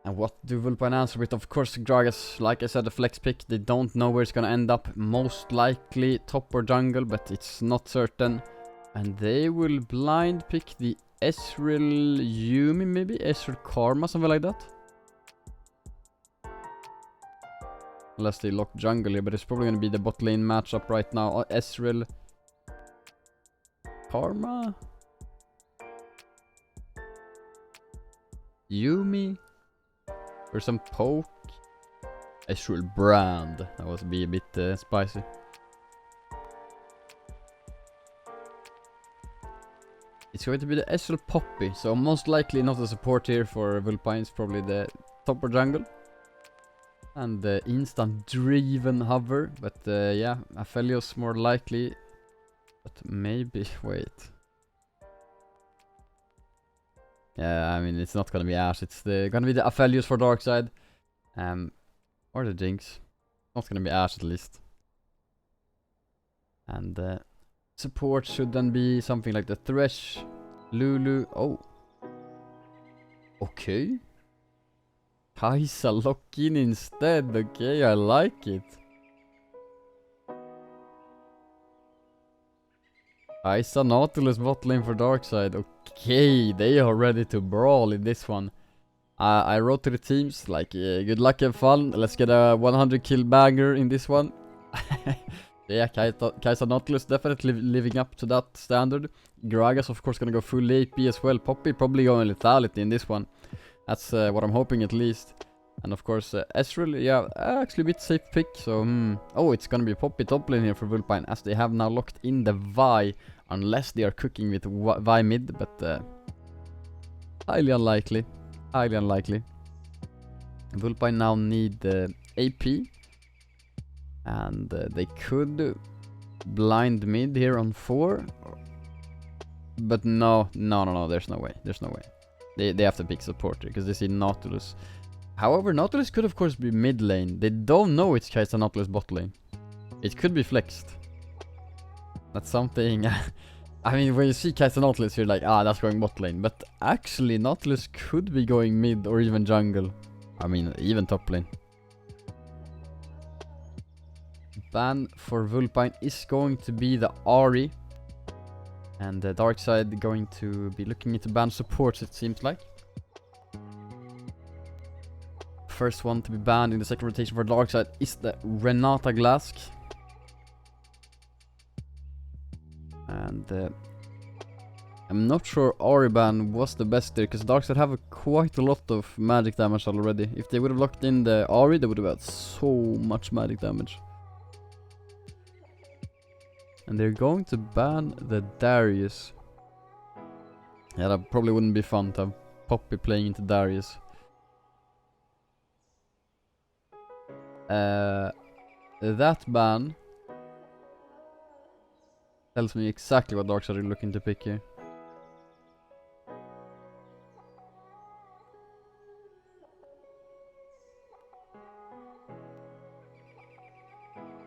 And what do Vulpine answer with? Of course, Gragas, like I said, a flex pick. They don't know where it's gonna end up. Most likely top or jungle, but it's not certain. And they will blind pick the Ezreal Yumi, maybe? Ezreal Karma, something like that. Unless they lock jungle here, but it's probably gonna be the bot lane matchup right now. Ezreal Karma? Yumi? Or some poke. Ezreal Brand. That was be a bit spicy. It's going to be the Ezreal Poppy. So most likely not a support here for Vulpine. It's probably the top or jungle. And the instant driven hover. But yeah, Aphelios more likely. But maybe, wait. Yeah, I mean, it's not gonna be Ashe. It's gonna be the Aphelios for Darkside. Or the Jinx. Not gonna be Ashe at least. And support should then be something like the Thresh, Lulu. Oh. Okay. Kai'Sa lock in instead. Okay, I like it. Kai'Sa Nautilus bot lane for Darkside. Okay, they are ready to brawl in this one. I wrote to the teams like, good luck and fun. Let's get a 100 kill banger in this one. Yeah, Kai'Sa Nautilus definitely living up to that standard. Gragas of course gonna go full AP as well. Poppy probably going lethality in this one. That's what I'm hoping at least. And of course Ezreal, yeah, actually a bit safe pick. So, oh, it's gonna be Poppy top lane here for Vulpine, as they have now locked in the Vi. Unless they are cooking with Vi mid, but highly unlikely. Highly unlikely. Vulpine now need AP. And they could blind mid here on 4. But no, there's no way. There's no way. They have to pick support because they see Nautilus. However, Nautilus could of course be mid lane. They don't know it's Kai'Sa Nautilus bot lane. It could be flexed. That's something... I mean, when you see Kai'Sa Nautilus, you're like, ah, that's going bot lane. But actually, Nautilus could be going mid or even jungle. I mean, even top lane. Ban for Vulpine is going to be the Ahri. And the Darkside going to be looking into ban supports, it seems like. First one to be banned in the second rotation for Darkside is the Renata Glask. And I'm not sure Ariban was the best there, because Darkside have quite a lot of magic damage already. If they would have locked in the Ari, they would have had so much magic damage. And they're going to ban the Darius. Yeah, that probably wouldn't be fun to have Poppy playing into Darius. That ban tells me exactly what Darkside are looking to pick here.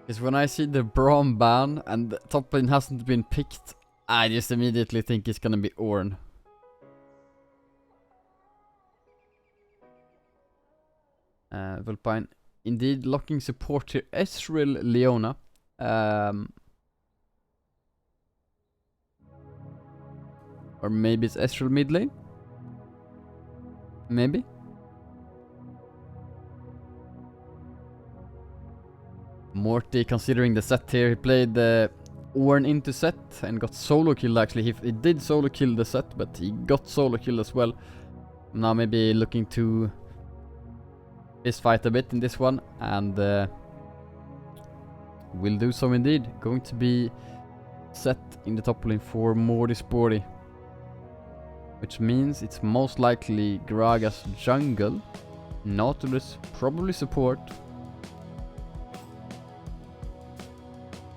Because when I see the Braum ban and the top lane hasn't been picked, I just immediately think it's gonna be Ornn. Vulpine indeed locking support here. Ezreal Leona. Or maybe it's Ezreal mid lane? Maybe? Morty considering the set here. He played Ornn into set and got solo kill actually. He did solo kill the set, but he got solo kill as well. Now maybe looking to fist fight a bit in this one, and will do so indeed. Going to be set in the top lane for Morty Sporty, which means it's most likely Graga's jungle, Nautilus probably support.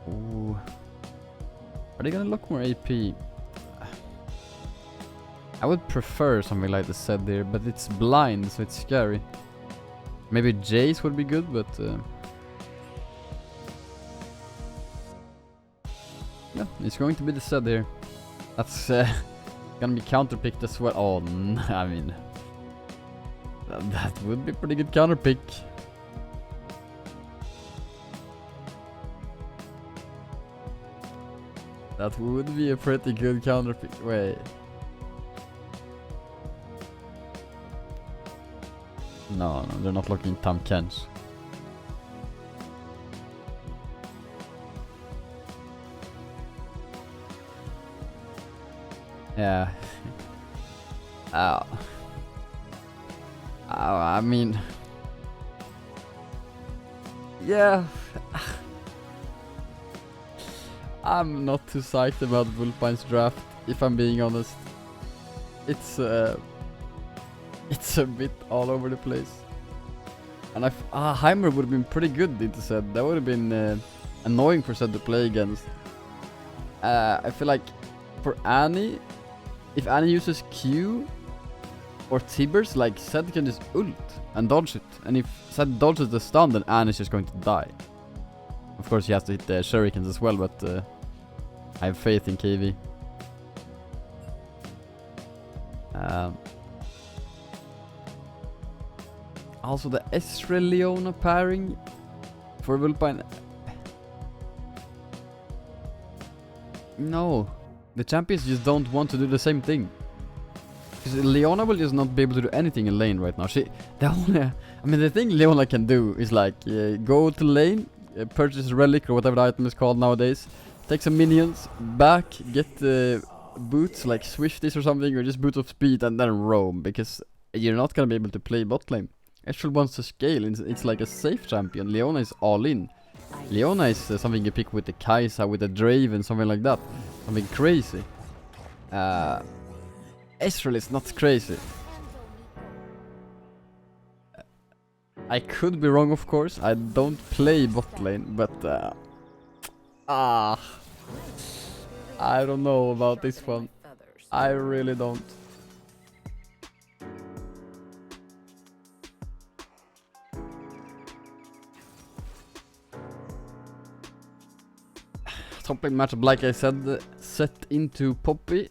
Ooh. Are they gonna lock more AP? I would prefer something like the Zed there, but it's blind, so it's scary. Maybe Jace would be good, but yeah, it's going to be the Zed here. That's gonna be counterpicked as well. Oh, I mean, that would be a pretty good counterpick. That would be a pretty good counterpick. Wait. No, they're not locking Tam Kench. Yeah. I mean, yeah. I'm not too psyched about Vulpine's draft, if I'm being honest. It's a bit all over the place. And Heimer would have been pretty good into Zed. That would have been annoying for Zed to play against. I feel like for Annie, if Annie uses Q or Tibbers, like Zed can just ult and dodge it. And if Zed dodges the stun, then Annie's just going to die. Of course, he has to hit the shurikens as well, but I have faith in KV. Also, the Ezreal Leona pairing for Vulpine. No, the champions just don't want to do the same thing. Because Leona will just not be able to do anything in lane right now. The thing Leona can do is like go to lane, purchase a relic or whatever the item is called nowadays, take some minions, back, get boots like Swifties or something, or just boots of speed, and then roam, because you're not gonna be able to play bot lane. Ezreal wants to scale, it's like a safe champion. Leona is all in. Leona is something you pick with the Kai'Sa, with the Draven, something like that. Something crazy. Ezreal is not crazy. I could be wrong, of course. I don't play bot lane, but I don't know about this one. I really don't. Top lane matchup, like I said, set into Poppy.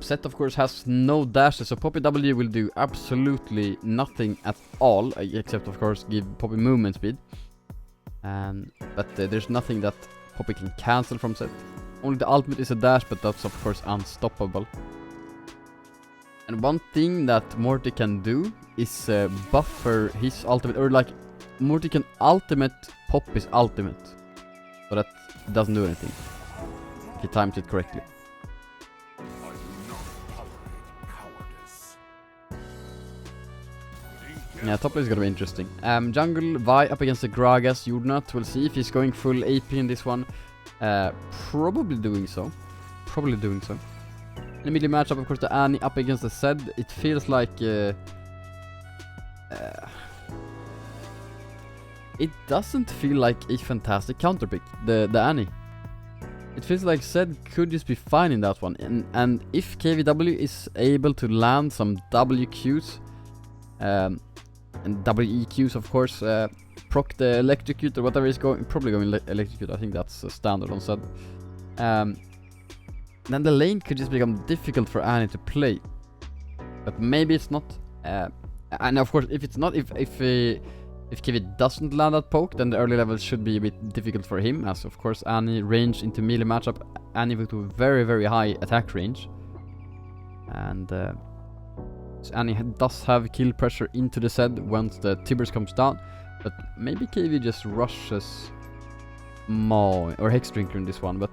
Set of course has no dashes, so Poppy W will do absolutely nothing at all, except of course give Poppy movement speed. But there's nothing that Poppy can cancel from set. Only the ultimate is a dash, but that's of course unstoppable. And one thing that Morty can do is buffer his ultimate, or like Morty can ultimate Poppy's ultimate, so that doesn't do anything if he times it correctly. Yeah, top lane is gonna be interesting. Jungle, Vi up against the Gragas, Jordnut. We'll see if he's going full AP in this one. Probably doing so. In the middle matchup, of course, the Annie up against the Zed. It feels like... it doesn't feel like a fantastic counterpick, the Annie. It feels like Zed could just be fine in that one. And if KVW is able to land some WQs, and WEQs, of course, proc the electrocute or whatever is going, probably going electrocute. I think that's standard on Zed. Then the lane could just become difficult for Annie to play, but maybe it's not. And of course, if it's not, if KV doesn't land that poke, then the early levels should be a bit difficult for him, as of course Annie range into melee matchup, Annie with a very, very high attack range, and so Annie does have kill pressure into the Zed once the Tibbers comes down, but maybe KV just rushes Maw or Hexdrinker in this one, but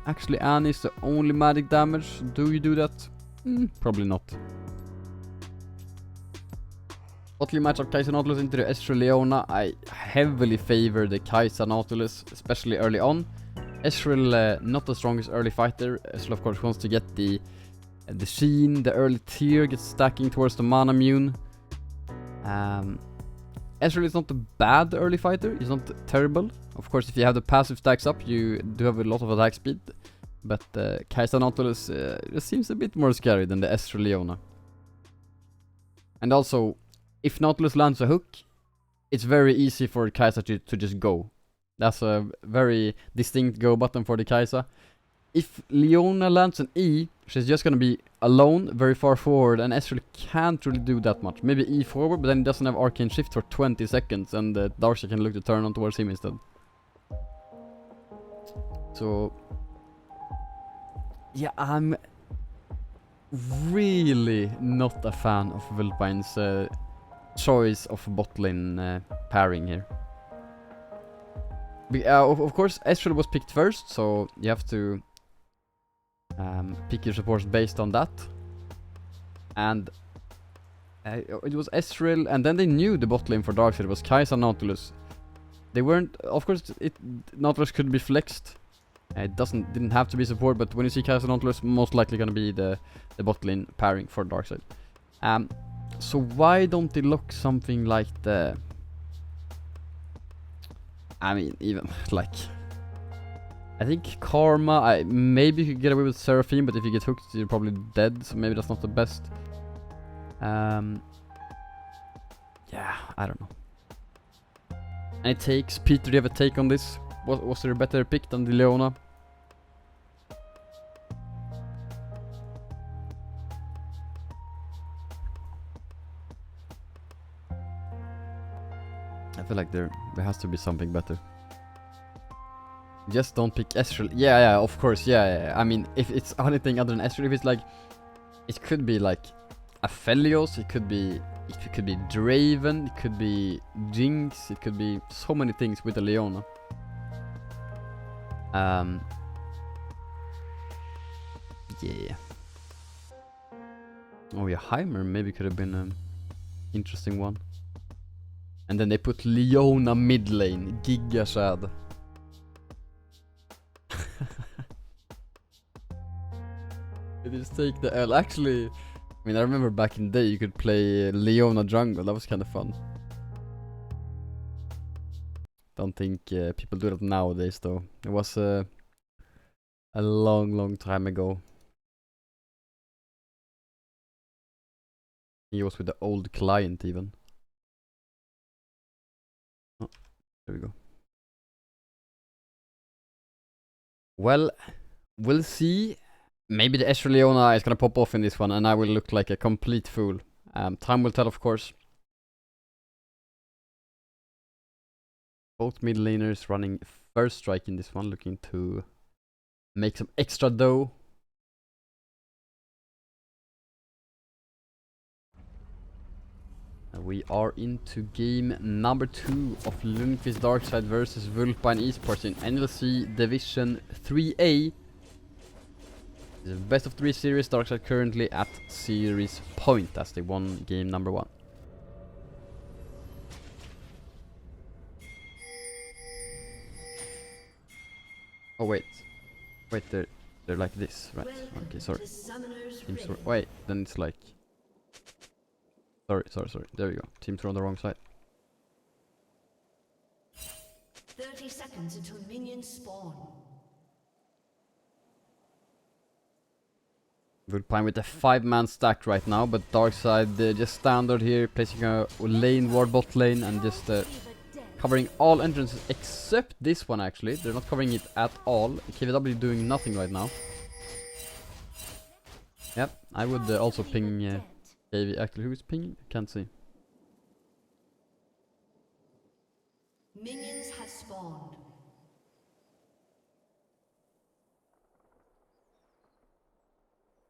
actually Annie is the only magic damage. Do you do that? Probably not. Botlane matchup, Kai'Sa Nautilus into the Ezreal Leona. I heavily favor the Kai'Sa Nautilus, especially early on. Ezreal not the strongest early fighter. Ezreal of course wants to get the Sheen, the early tier, gets stacking towards the mana immune. Ezreal is not a bad early fighter, he's not terrible. Of course, if you have the passive stacks up, you do have a lot of attack speed. But Kai'Sa Nautilus seems a bit more scary than the Ezreal Leona. And also, if Nautilus lands a hook, it's very easy for Kai'Sa to just go. That's a very distinct go button for the Kai'Sa. If Leona lands an E, she's just gonna be alone, very far forward, and Ezreal can't really do that much. Maybe E forward, but then he doesn't have Arcane Shift for 20 seconds, and Darkside can look to turn on towards him instead. So... yeah, I'm really not a fan of Vulpine's choice of bot lane pairing here. Of course, Ezreal was picked first, so you have to pick your supports based on that. And it was Ezreal, and then they knew the bot lane for Darkseid was Kai'Sa Nautilus. They weren't, of course, Nautilus could be flexed. It didn't have to be support, but when you see Kai'Sa Nautilus, most likely gonna be the bot lane pairing for Darkseid. So why don't they look something like the... I mean, even like... I think Karma, maybe you could get away with Seraphine, but if you get hooked, you're probably dead, so maybe that's not the best. Yeah, I don't know. Any takes? Peter, do you have a take on this? Was there a better pick than the Leona? I feel like there has to be something better. Just don't pick Ezreal. Yeah, of course, yeah. I mean, if it's anything other than Ezreal, if it's like... it could be like Aphelios, it could be Draven, it could be Jinx, it could be so many things with the Leona. Yeah. Oh yeah, Heimer maybe could have been an interesting one. And then they put Leona mid lane, Giga Shad. They just take the L. Actually, I mean, I remember back in the day you could play Leona jungle, that was kind of fun. Don't think people do that nowadays though. It was a long time ago. He was with the old client even. Oh, there we go. Well, we'll see. Maybe the Ezreal Leona is gonna pop off in this one and I will look like a complete fool. Time will tell, of course. Both mid laners running first strike in this one, looking to make some extra dough. We are into game number 2 of Lundqvist Darkside versus Vulpine Esports in NLC Division 3A. It's a best of 3 series, Darkside currently at series point as they won game number 1. Oh wait. Wait, they're like this, right? Okay, sorry. Wait, then it's like... Sorry. There we go. Teams are on the wrong side. 30 seconds until minions spawn. Vulpine with a 5-man stack right now, but Darkside just standard here, placing a lane ward bot lane and just covering all entrances except this one actually. They're not covering it at all. KVW doing nothing right now. Yep, I would also ping KV. Actually, who's pinging? Can't see. Minions have spawned.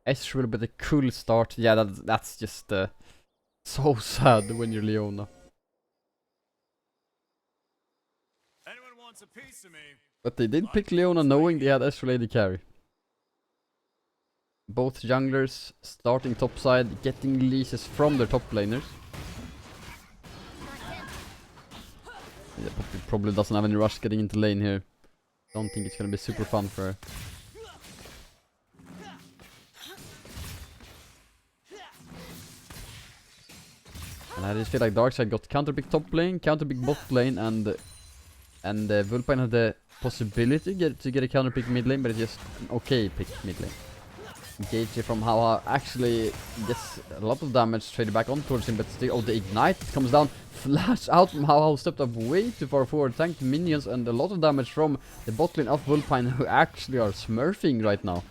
Ezreal with a cool start. Yeah, that's just so sad when you're Leona. Anyone wants a piece of me? But they did pick Leona knowing they had Ezreal AD carry. Both junglers starting topside, getting leashes from their top laners. Yeah, Poppy probably doesn't have any rush getting into lane here. Don't think it's gonna be super fun for her. And I just feel like Darkside got counter pick top lane, counter pick bot lane, and Vulpine had the possibility to get a counter pick mid lane, but it's just an okay pick mid lane. Gauge from how actually gets a lot of damage traded back on towards him, but still, oh, the ignite comes down, flash out from how stepped up way too far forward, tanked minions, and a lot of damage from the bot lane of Vulpine, who actually are smurfing right now.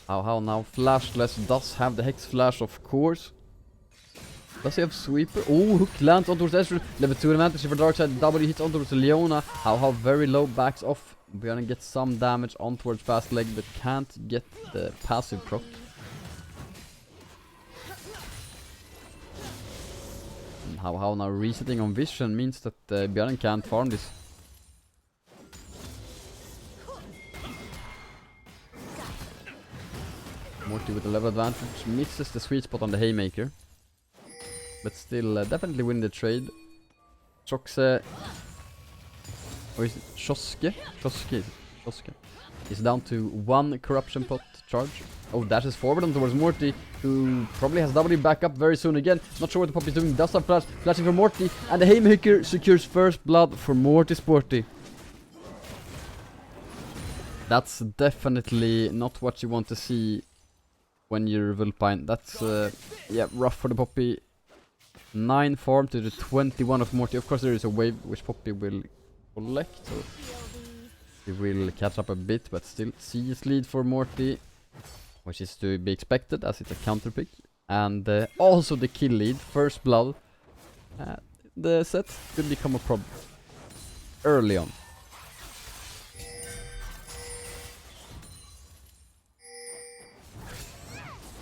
How now Flashless does have the Hex Flash, of course. Does he have Sweeper? Oh, Hook lands on towards Ezreal. Level 2 advantage for Darkside. W hits on towards Leona. How very low, backs off. We're gonna get some damage on towards fast leg, but can't get the passive proc. And how now resetting on vision means that Björn can't farm this. Morty with a level advantage misses the sweet spot on the Haymaker, but still definitely win the trade. Choxe, or is it Shoske? Shoske is down to 1 corruption pot charge. Oh, dashes forward on towards Morty, who probably has W back up very soon again. Not sure what the puppy is doing. Does have flash, flashing for Morty, and the Haymaker secures first blood for Morty Sporty. That's definitely not what you want to see when you're Vulpine. That's yeah, rough for the Poppy. 9 farm to the 21 of Morty. Of course there is a wave which Poppy will collect, so he will catch up a bit, but still CS lead for Morty, which is to be expected as it's a counter pick. And also the kill lead, first blood. The set could become a problem early on.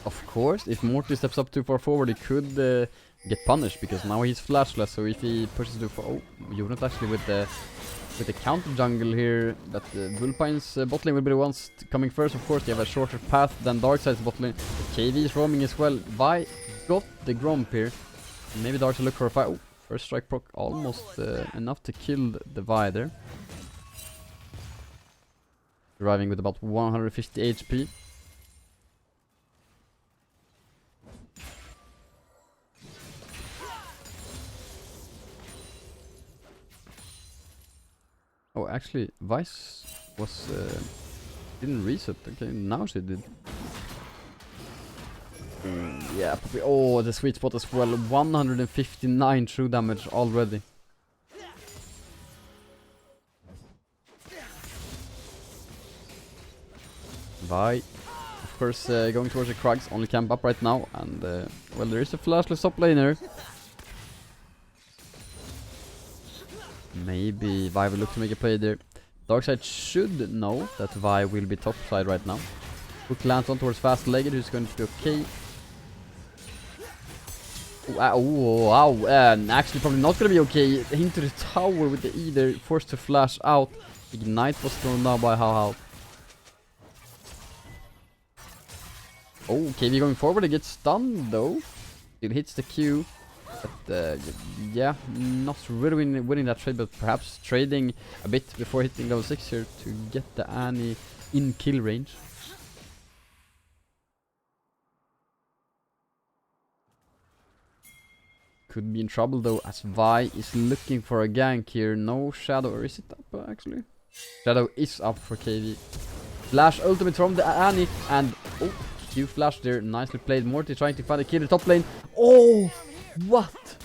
Of course, if Morty steps up too far forward, he could get punished, because now he's flashless. So if he pushes too far, oh, you're not actually with the counter jungle here. But Vulpine's bot lane will be the ones coming first. Of course, they have a shorter path than Darkside's bot lane. But KV is roaming as well. Vi got the Gromp here. Maybe Darkside look for a fight. Oh, first strike proc almost enough to kill the Vi there. Arriving with about 150 HP. Oh, actually, Vice was didn't reset. Okay, now she did. Yeah, probably. Oh, the sweet spot as well. 159 true damage already. Vi, of course, going towards the Krugs. Only camp up right now, and well, there is a flashless top laner. Maybe Vi will look to make a play there. Darkside should know that Vi will be top side right now. Hook lands on towards fast legged, who's going to be okay. Oh, wow. Actually probably not going to be okay. Into the tower with the E there, forced to flash out. Ignite was thrown down by How. Oh, KV going forward, he gets stunned though. It hits the Q. But yeah, not really winning that trade, but perhaps trading a bit before hitting level 6 here to get the Annie in kill range. Could be in trouble though, as Vi is looking for a gank here. No Shadow, or is it up actually? Shadow is up for KV. Flash ultimate from the Annie, and oh, Q flash there, nicely played. Morty trying to find a kill in the top lane. Oh, what?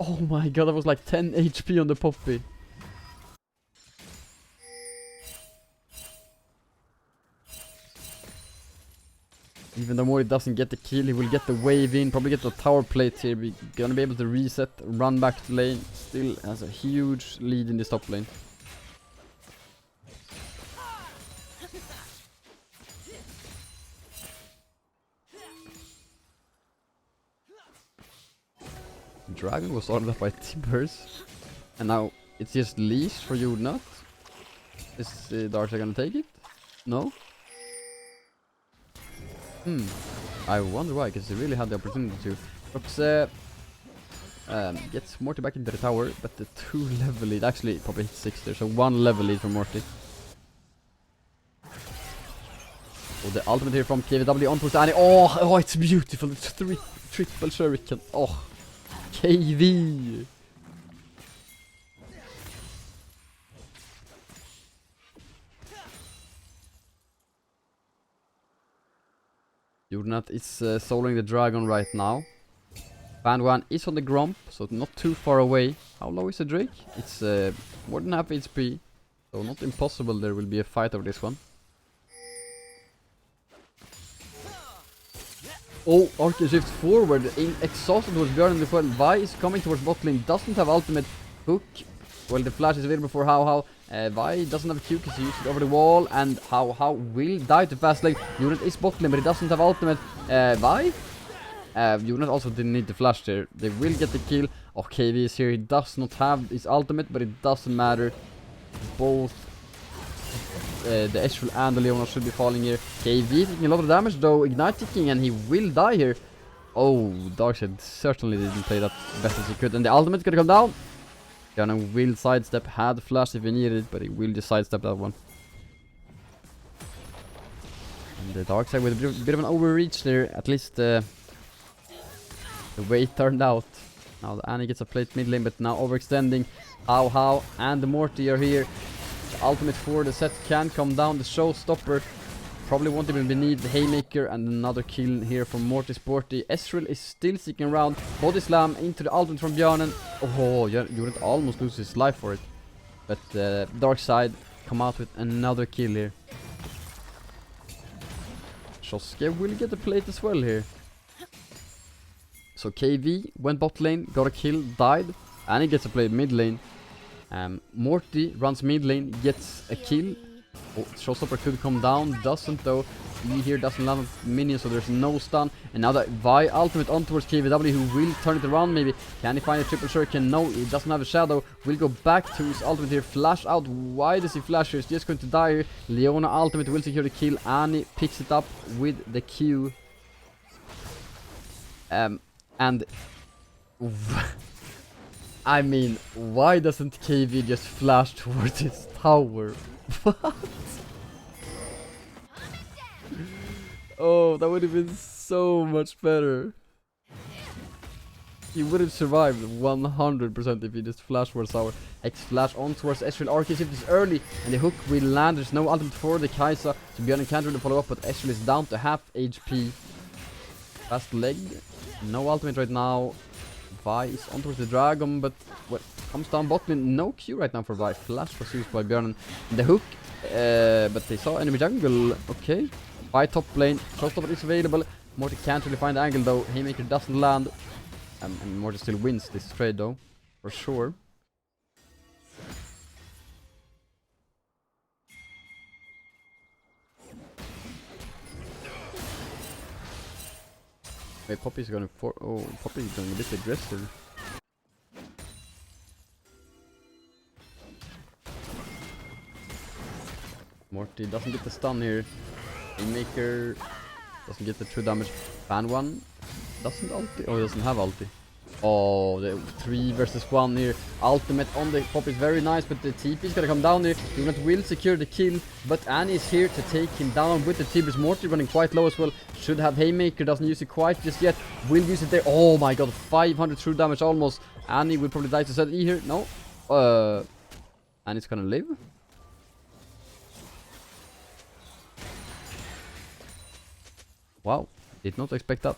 Oh my god, that was like 10 HP on the Poppy. Even though Mori doesn't get the kill, he will get the wave in, probably get the tower plate here. We're gonna be able to reset, run back to lane. Still has a huge lead in this top lane. Dragon was ordered up by Timbers. And now it's just leash for you not. Is Darkside gonna take it? No? I wonder why, because he really had the opportunity to. Oops, gets Morty back into the tower, but the 2 level lead, actually probably hit 6 there, so 1 level lead from Morty. Oh, the ultimate here from KVW on towards Annie. Oh, it's beautiful, it's triple shuriken. Oh, KV! Jordnat is soloing the dragon right now. Band 1 is on the Gromp, so not too far away. How low is the Drake? It's more than half HP, so not impossible there will be a fight over this one. Oh, Archer shifts forward, exhausted towards Björn before Vi is coming towards bot lane, doesn't have ultimate. Hook, well, the flash is available for How. Vi doesn't have a Q because he used it over the wall, and How will die to fast lane. Unit is bot lane, but he doesn't have ultimate. Vi? Unit also didn't need the flash there. They will get the kill. Oh, KV is here. He does not have his ultimate, but it doesn't matter. Both the Ezreal and the Leona should be falling here. KV taking a lot of damage though, Ignite ticking, and he will die here. Oh, Darkside certainly didn't play that best as he could, and the ultimate gonna come down. Gonna will sidestep, had flash if he needed it, but he will just sidestep that one. And the Darkside with a bit of an overreach there, at least the way it turned out. Now the Annie gets a plate mid lane, but now overextending. How and the Morty are here. The ultimate for the set can come down, the showstopper. Probably won't even be needed. The Haymaker and another kill here from Morty Sporty. Ezreal is still sticking around. Body slam into the ultimate from Björnen. Oh, Unit almost loses his life for it. But Darkside come out with another kill here. Shoske will get the plate as well here. So KV went bot lane, got a kill, died, and he gets a plate mid lane. Morty runs mid lane, gets a kill. Oh, showstopper could come down, doesn't though. E here doesn't land on minions, so there's no stun. And now that Vi ultimate on towards KVW, who will turn it around maybe. Can he find a triple shuriken? No, he doesn't have a shadow. Will go back to his ultimate here. Flash out. Why does he flash here? He's just going to die here. Leona ultimate will secure the kill. Annie picks it up with the Q. And I mean, why doesn't KV just flash towards his tower? What? Oh, that would have been so much better. He would have survived 100% if he just flashed towards tower. X flash on towards Ezreal. Arcane shift is early, and the hook will land. There's no ultimate for the Kai'Sa, so Björn can't really follow up, but Ezreal is down to half HP. Fast leg. No ultimate right now. Vi is on towards the dragon, but what comes down bot lane. No Q right now for Vi. Flash was used by Björn. The hook, but they saw enemy jungle. Okay. Vi top lane. Showstopper is available. Morty can't really find the angle though. Haymaker doesn't land. And Morty still wins this trade though, for sure. Wait, Poppy's going for. Oh, Poppy's going a bit aggressive. Morty doesn't get the stun here. Haymaker doesn't get the true damage. Fan 1 Doesn't ulti? Oh, he doesn't have ulti. Oh, the 3 versus 1 here. Ultimate on the pop is very nice, but the TP is gonna come down here. Unit will secure the kill, but Annie is here to take him down with the Tiber's Mortar running quite low as well. Should have Haymaker, doesn't use it quite just yet. Will use it there. Oh my god, 500 true damage almost. Annie will probably die to set E here. No. Annie's gonna live. Wow, did not expect that.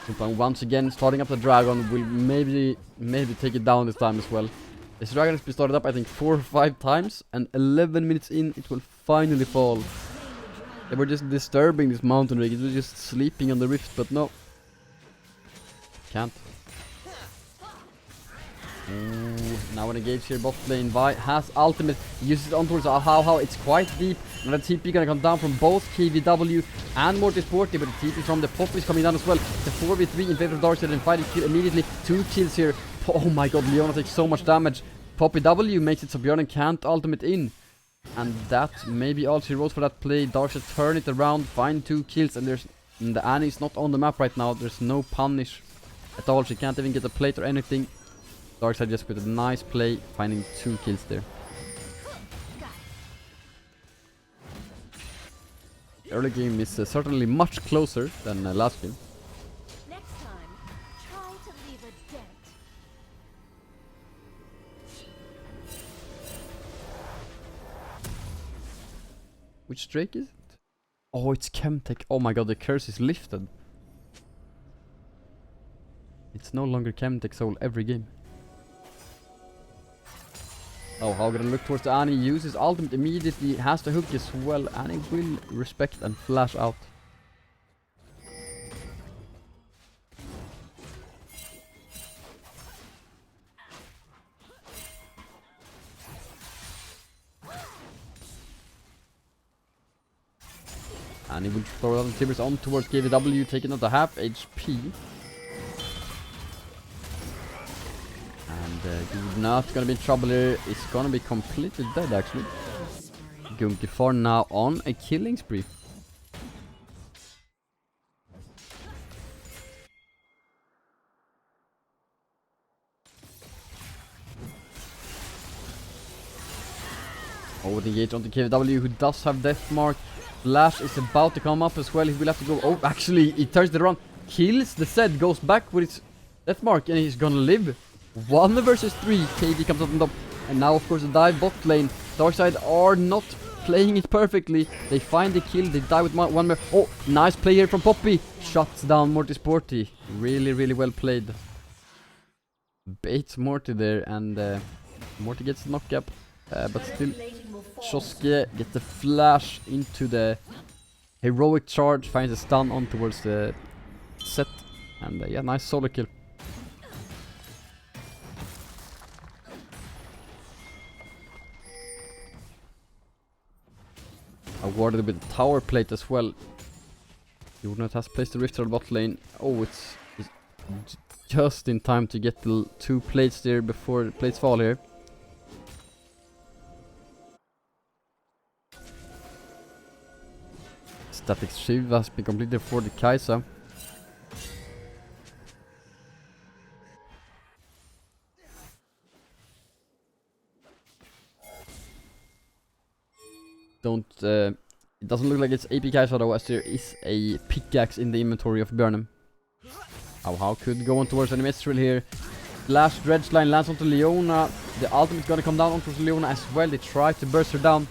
Vulpine once again starting up the dragon, will maybe take it down this time as well. This dragon has been started up I think 4 or 5 times, and 11 minutes in it will finally fall. They were just disturbing this mountain rig, it was just sleeping on the rift, but no. Can't. Ooh, now an engage here, bot lane. Vi has ultimate, uses it on towards how it's quite deep. And the TP gonna come down from both KVW and Mortis Sporty, but the TP from the pop is coming down as well. The 4v3 in favor of Darkside and fighting kill immediately. 2 kills here. Oh my god, Leona takes so much damage. Poppy W makes it so Björn can't ultimate in. And that maybe all she wrote for that play. Darkside turn it around, find 2 kills, and the Annie's not on the map right now. There's no punish at all. She can't even get a plate or anything. Darkside just with a nice play, finding 2 kills there. Early game is certainly much closer than last game. Next time, try to leave a dent. Which Drake is it? Oh, it's Chemtech. Oh my god, the curse is lifted. It's no longer Chemtech soul every game. Oh, how gonna look towards the Annie, uses ultimate immediately, has the hook as well. Annie will respect and flash out. Annie will throw out the Timbers on towards KVW, taking out the half HP. You're not gonna be in trouble here. It's gonna be completely dead actually. Gunky now on a killing spree. Oh, the engage onto KVW, who does have death mark. Flash is about to come up as well. He will have to go. Oh, actually, he turns it around, kills the Zed, goes back with his death mark, and he's gonna live. 1 versus 3, KD comes up on top, and now of course the dive bot lane. Darkside are not playing it perfectly. They find the kill, they die with one more. Oh, nice play here from Poppy. Shuts down Morty Sporty. Really well played. Baits Morty there, and Morty gets the knock up, but still Shosuke gets the flash into the heroic charge, finds a stun on towards the set, and yeah, nice solo kill. Awarded with the tower plate as well. Jornat has placed the rift on the bot lane. Oh, it's just in time to get the 2 plates there before the plates fall here. Static Shiv has been completed for the Kaisa. It doesn't look like it's AP Kaisa though, as there is a pickaxe in the inventory of Burnham. How could go on towards Animestrial here. Flash Dredge line lands onto Leona. The ultimate is gonna come down onto Leona as well. They try to burst her down.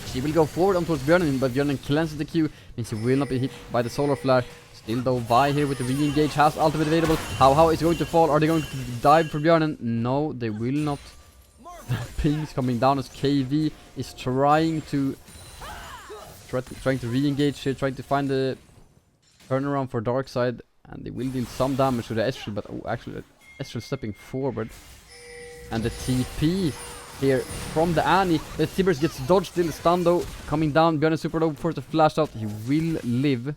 She will go forward on towards Björn, but Björn cleanses the Q, means he will not be hit by the solar flare. Still though, Vi here with the re-engage has ultimate available. How is going to fall? Are they going to dive for Björn? No, they will not. Ping's coming down as KV is trying to re-engage here, trying to find the turnaround for Darkside, and they will deal some damage to the Estral, but oh, actually Estral stepping forward. And the TP here from the Annie, the Tibbers gets dodged, still stunned though, coming down, Björn is super low, forced to flash out, he will live.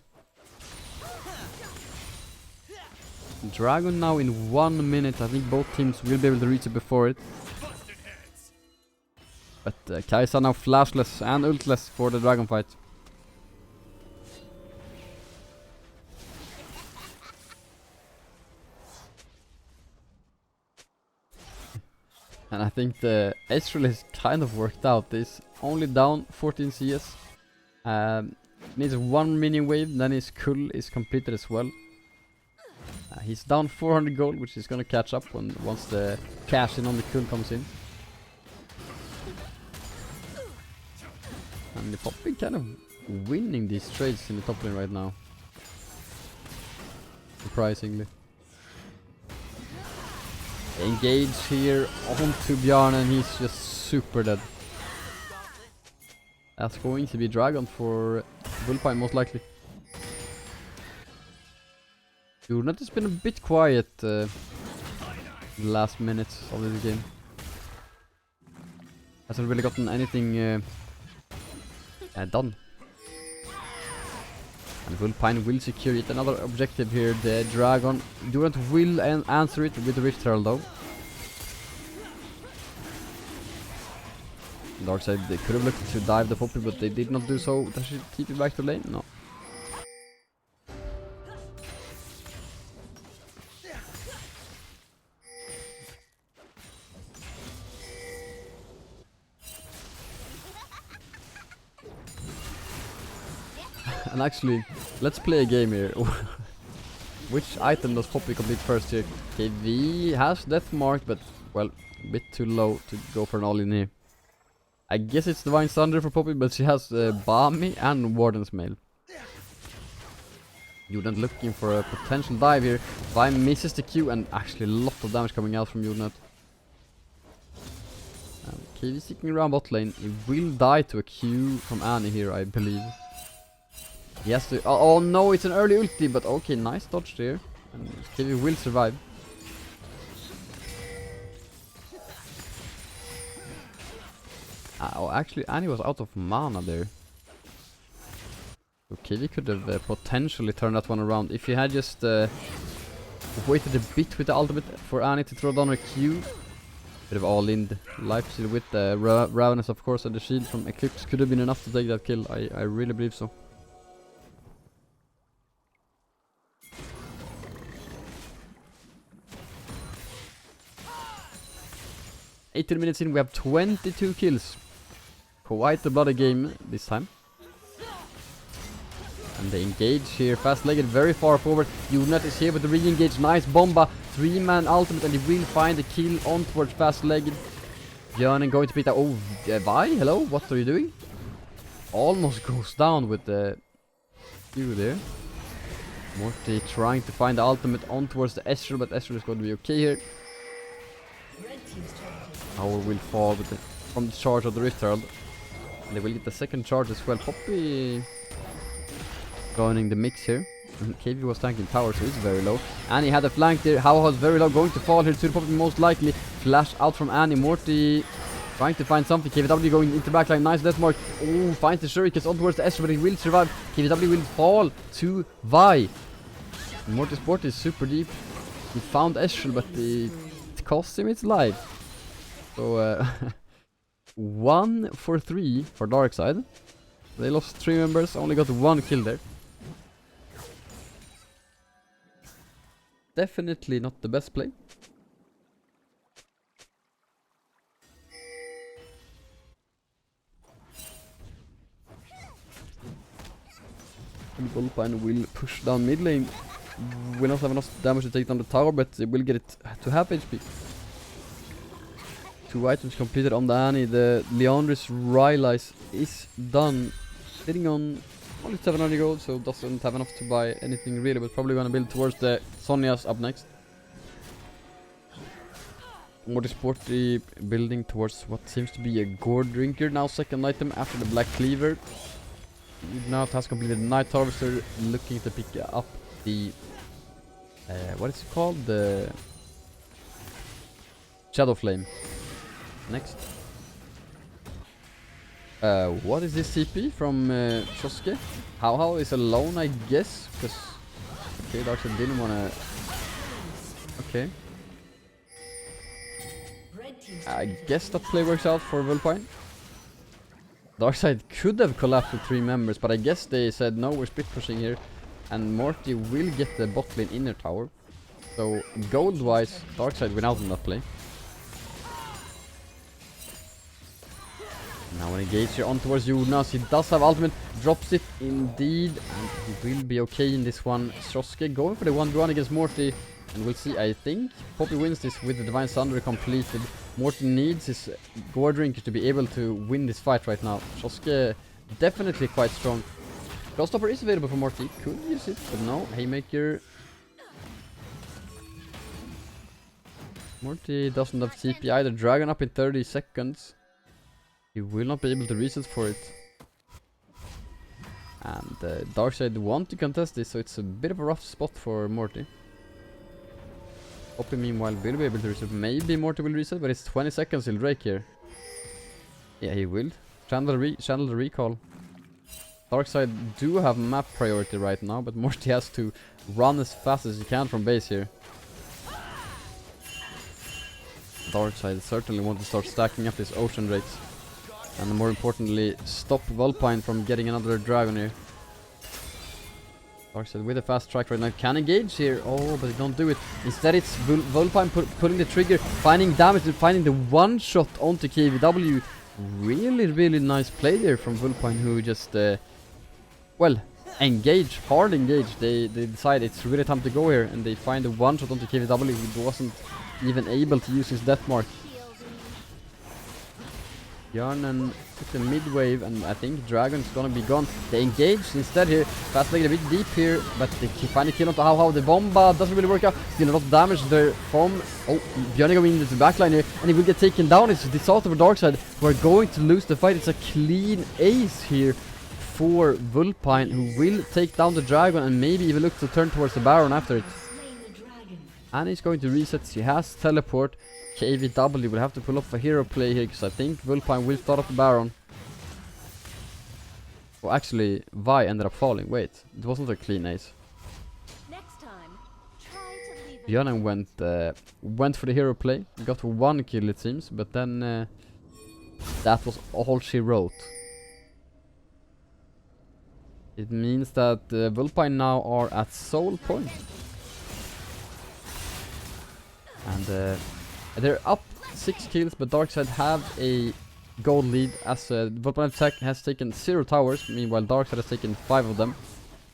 Dragon now in 1 minute, I think both teams will be able to reach it before it. But Kai'Sa now flashless and ultless for the dragon fight. And I think the Ezreal is kind of worked out. He's only down 14 CS. Needs one minion wave, then his cull is completed as well. He's down 400 gold, which is gonna catch up once the cash in on the cull comes in. And the Poppy kind of winning these trades in the top lane right now. Surprisingly. Engage here onto Bjarne and he's just super dead. That's going to be Dragon for Vulpine most likely. Jornet has been a bit quiet the last minutes of this game. Hasn't really gotten anything done. And Vulpine will secure yet another objective here. The Dragon Durant will answer it with the Rift Herald though. Darkside, they could have looked to dive the Poppy, but they did not do so. Does she keep it back to lane? No. And actually, let's play a game here. Which item does Poppy complete first here? KV has Death Mark, but, well, a bit too low to go for an all-in here. I guess it's Divine Thunder for Poppy, but she has Bami and Warden's Mail. Jordan looking for a potential dive here. Vi misses the Q, and actually a lot of damage coming out from Jordan. KV sticking around bot lane. He will die to a Q from Annie here, I believe. He has to... Oh no, it's an early ulti, but okay, nice dodge there. And KV will survive. Oh, actually, Annie was out of mana there. So KV could have potentially turned that one around. If he had just waited a bit with the ultimate for Annie to throw down her Q. Bit of all-in life steal with the Ravenous, of course, and the shield from Eclipse could have been enough to take that kill. I really believe so. "18 minutes in, we have 22 kills. Quite a bloody game this time. And they engage here, fast-legged, very far forward. Unit is here with the re-engage, nice bomba, 3-man ultimate, and he will find the kill on towards fast-legged. Björn going to beat that. Oh, Vi, hello, what are you doing? Almost goes down with the Q there. Morty trying to find the ultimate on towards the Ezreal, but Ezreal is going to be okay here. Tower will fall with from the charge of the Rift Herald. And they will get the second charge as well. Poppy joining the mix here. And KV was tanking tower, so it's very low. Annie had a flank there. How was very low, going to fall here to the Poppy most likely. Flash out from Annie. Morty trying to find something. KVW going into backline. Nice death mark. Oh, finds the Shurikens on towards the Ezreal, but he will survive. KVW will fall to Vi. Morty's port is super deep. He found Ezreal, but it cost him its life. So 1 for 3 for Darkside. They lost 3 members, only got 1 kill there. Definitely not the best play. Vulpine will push down mid lane. Will not have enough damage to take down the tower, but they will get it to half HP. 2 items completed on the Annie. The Leandris Rylai's is done. Sitting on only 700 gold, so doesn't have enough to buy anything really, but probably gonna build towards the Sonya's up next. More sporty building towards what seems to be a Gourd Drinker now, second item after the Black Cleaver. Now it has completed Night Harvester, looking to pick up the what is it called? The Shadow Flame. Next. What is this CP from Shosuke? How is alone, I guess, because okay, Darkside didn't wanna. Okay. I guess that play works out for Vulpine. Darkside could have collapsed with 3 members, but I guess they said no, we're split pushing here. And Morty will get the bot lane inner tower. So gold wise, Darkside went out in that play. Now an engage here on towards Jonas. He does have ultimate, drops it indeed, and he will be okay in this one. Shoske going for the 1v1 against Morty, and we'll see. I think Poppy wins this with the Divine Thunder completed. Morty needs his Gore Drinker to be able to win this fight right now. Shoske definitely quite strong. Crossstopper is available for Morty, could use it, but no. Haymaker. Morty doesn't have TP either. Dragon up in 30 seconds. He will not be able to reset for it. And Darkside want to contest this, so it's a bit of a rough spot for Morty. Poppy meanwhile will be able to reset. Maybe Morty will reset, but it's 20 seconds till Drake here. Yeah, he will. Channel the recall. Darkside do have map priority right now, but Morty has to run as fast as he can from base here. Darkside certainly want to start stacking up his Ocean Drakes. And more importantly, stop Vulpine from getting another dragon here. Darkside with a fast strike right now. Can engage here. Oh, but they don't do it. Instead it's Vulpine pulling the trigger, finding damage and finding the one shot onto KVW. Really nice play there from Vulpine, who just, well, engage, hard engage. They decide it's really time to go here, and they find the one shot onto KVW, who wasn't even able to use his death mark. Bjarnen took the mid wave, and I think Dragon's gonna be gone. They engaged instead here. Fast leg a bit deep here, but they find a kill onto how the bomba doesn't really work out. Still a lot of damage there from Bjarne going into the backline here, and he will get taken down. It's disaster for Darkside, who are going to lose the fight. It's a clean ace here for Vulpine, who will take down the Dragon and maybe even look to turn towards the Baron after it. And he's going to reset. He has teleport. KVW will have to pull off a hero play here, because I think Vulpine will start off the Baron. Well, actually, Vi ended up falling. Wait, it wasn't a clean ace. Next time, try to leave Björnen went for the hero play. Got 1 kill it seems, but then that was all she wrote. It means that Vulpine now are at soul point. And they're up 6 kills, but Darkside have a gold lead, as Vulpine attack has taken 0 towers. Meanwhile, Darkside has taken 5 of them.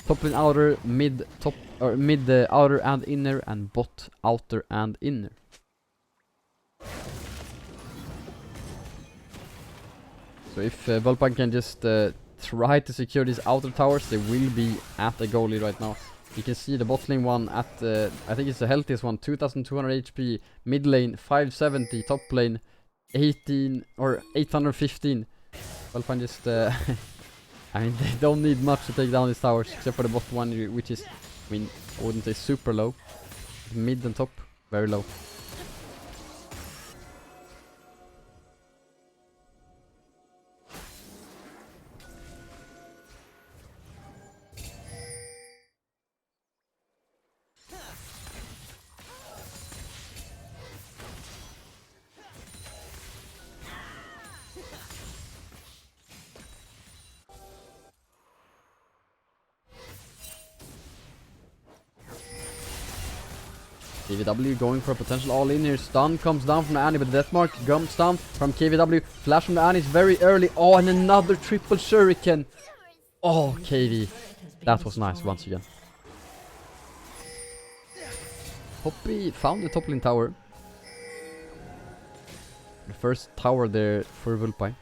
Top lane outer, mid top, or mid outer and inner, and bot outer and inner. So if Vulpine can just try to secure these outer towers, they will be at a goal lead right now. You can see the bot lane one at, I think it's the healthiest one, 2200 HP, mid lane 570, top lane 18 or 815. Vulpine just, I mean, they don't need much to take down these towers, except for the bot one, which is, I mean, I wouldn't say super low. Mid and top, very low. KVW going for a potential all-in here. Stun comes down from the Annie, but the death mark comes down from KVW. Flash from the Annie is very early. Oh, and another triple shuriken. Oh, KV. That was nice once again. Poppy found the top lane tower. The first tower there for Vulpine.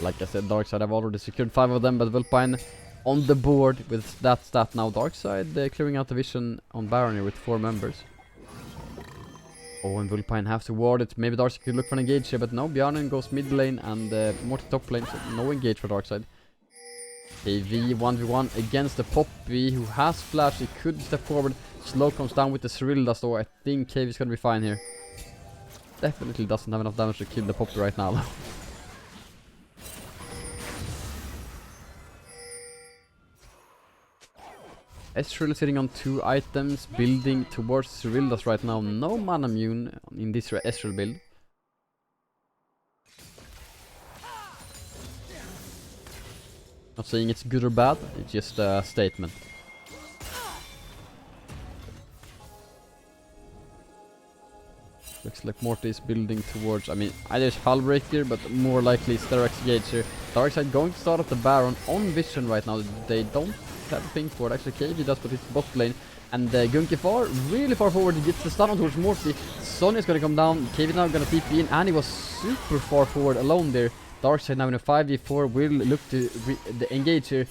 Like I said, Darkside have already secured 5 of them, but Vulpine on the board with that stat now. Darkside clearing out the vision on Baron here with 4 members. Oh, and Vulpine have to ward it. Maybe Darkside could look for an engage here, but no. Bjarnen goes mid lane and more to top lane, so no engage for Darkside. KV 1v1 against the Poppy, who has flash. He could step forward. Slow comes down with the Cyrilda, so I think KV is gonna be fine here. Definitely doesn't have enough damage to kill the Poppy right now. Ezreal is sitting on 2 items, building towards Cyrildas right now. No mana immune in this Ezreal build. Not saying it's good or bad, it's just a statement. Looks like Morty is building towards, I mean, either it's Hullbreaker, but more likely it's Sterak's Gauge here. Darkside going to start at the Baron on Vision right now. They don't have a ping for it. Actually, KV does, but it's bot lane. And Gunki really far forward. He gets the stun on towards Morty. Sonya's gonna come down. KV now gonna TP in, and he was super far forward alone there. Darkside now in a 5v4 will look to engage here.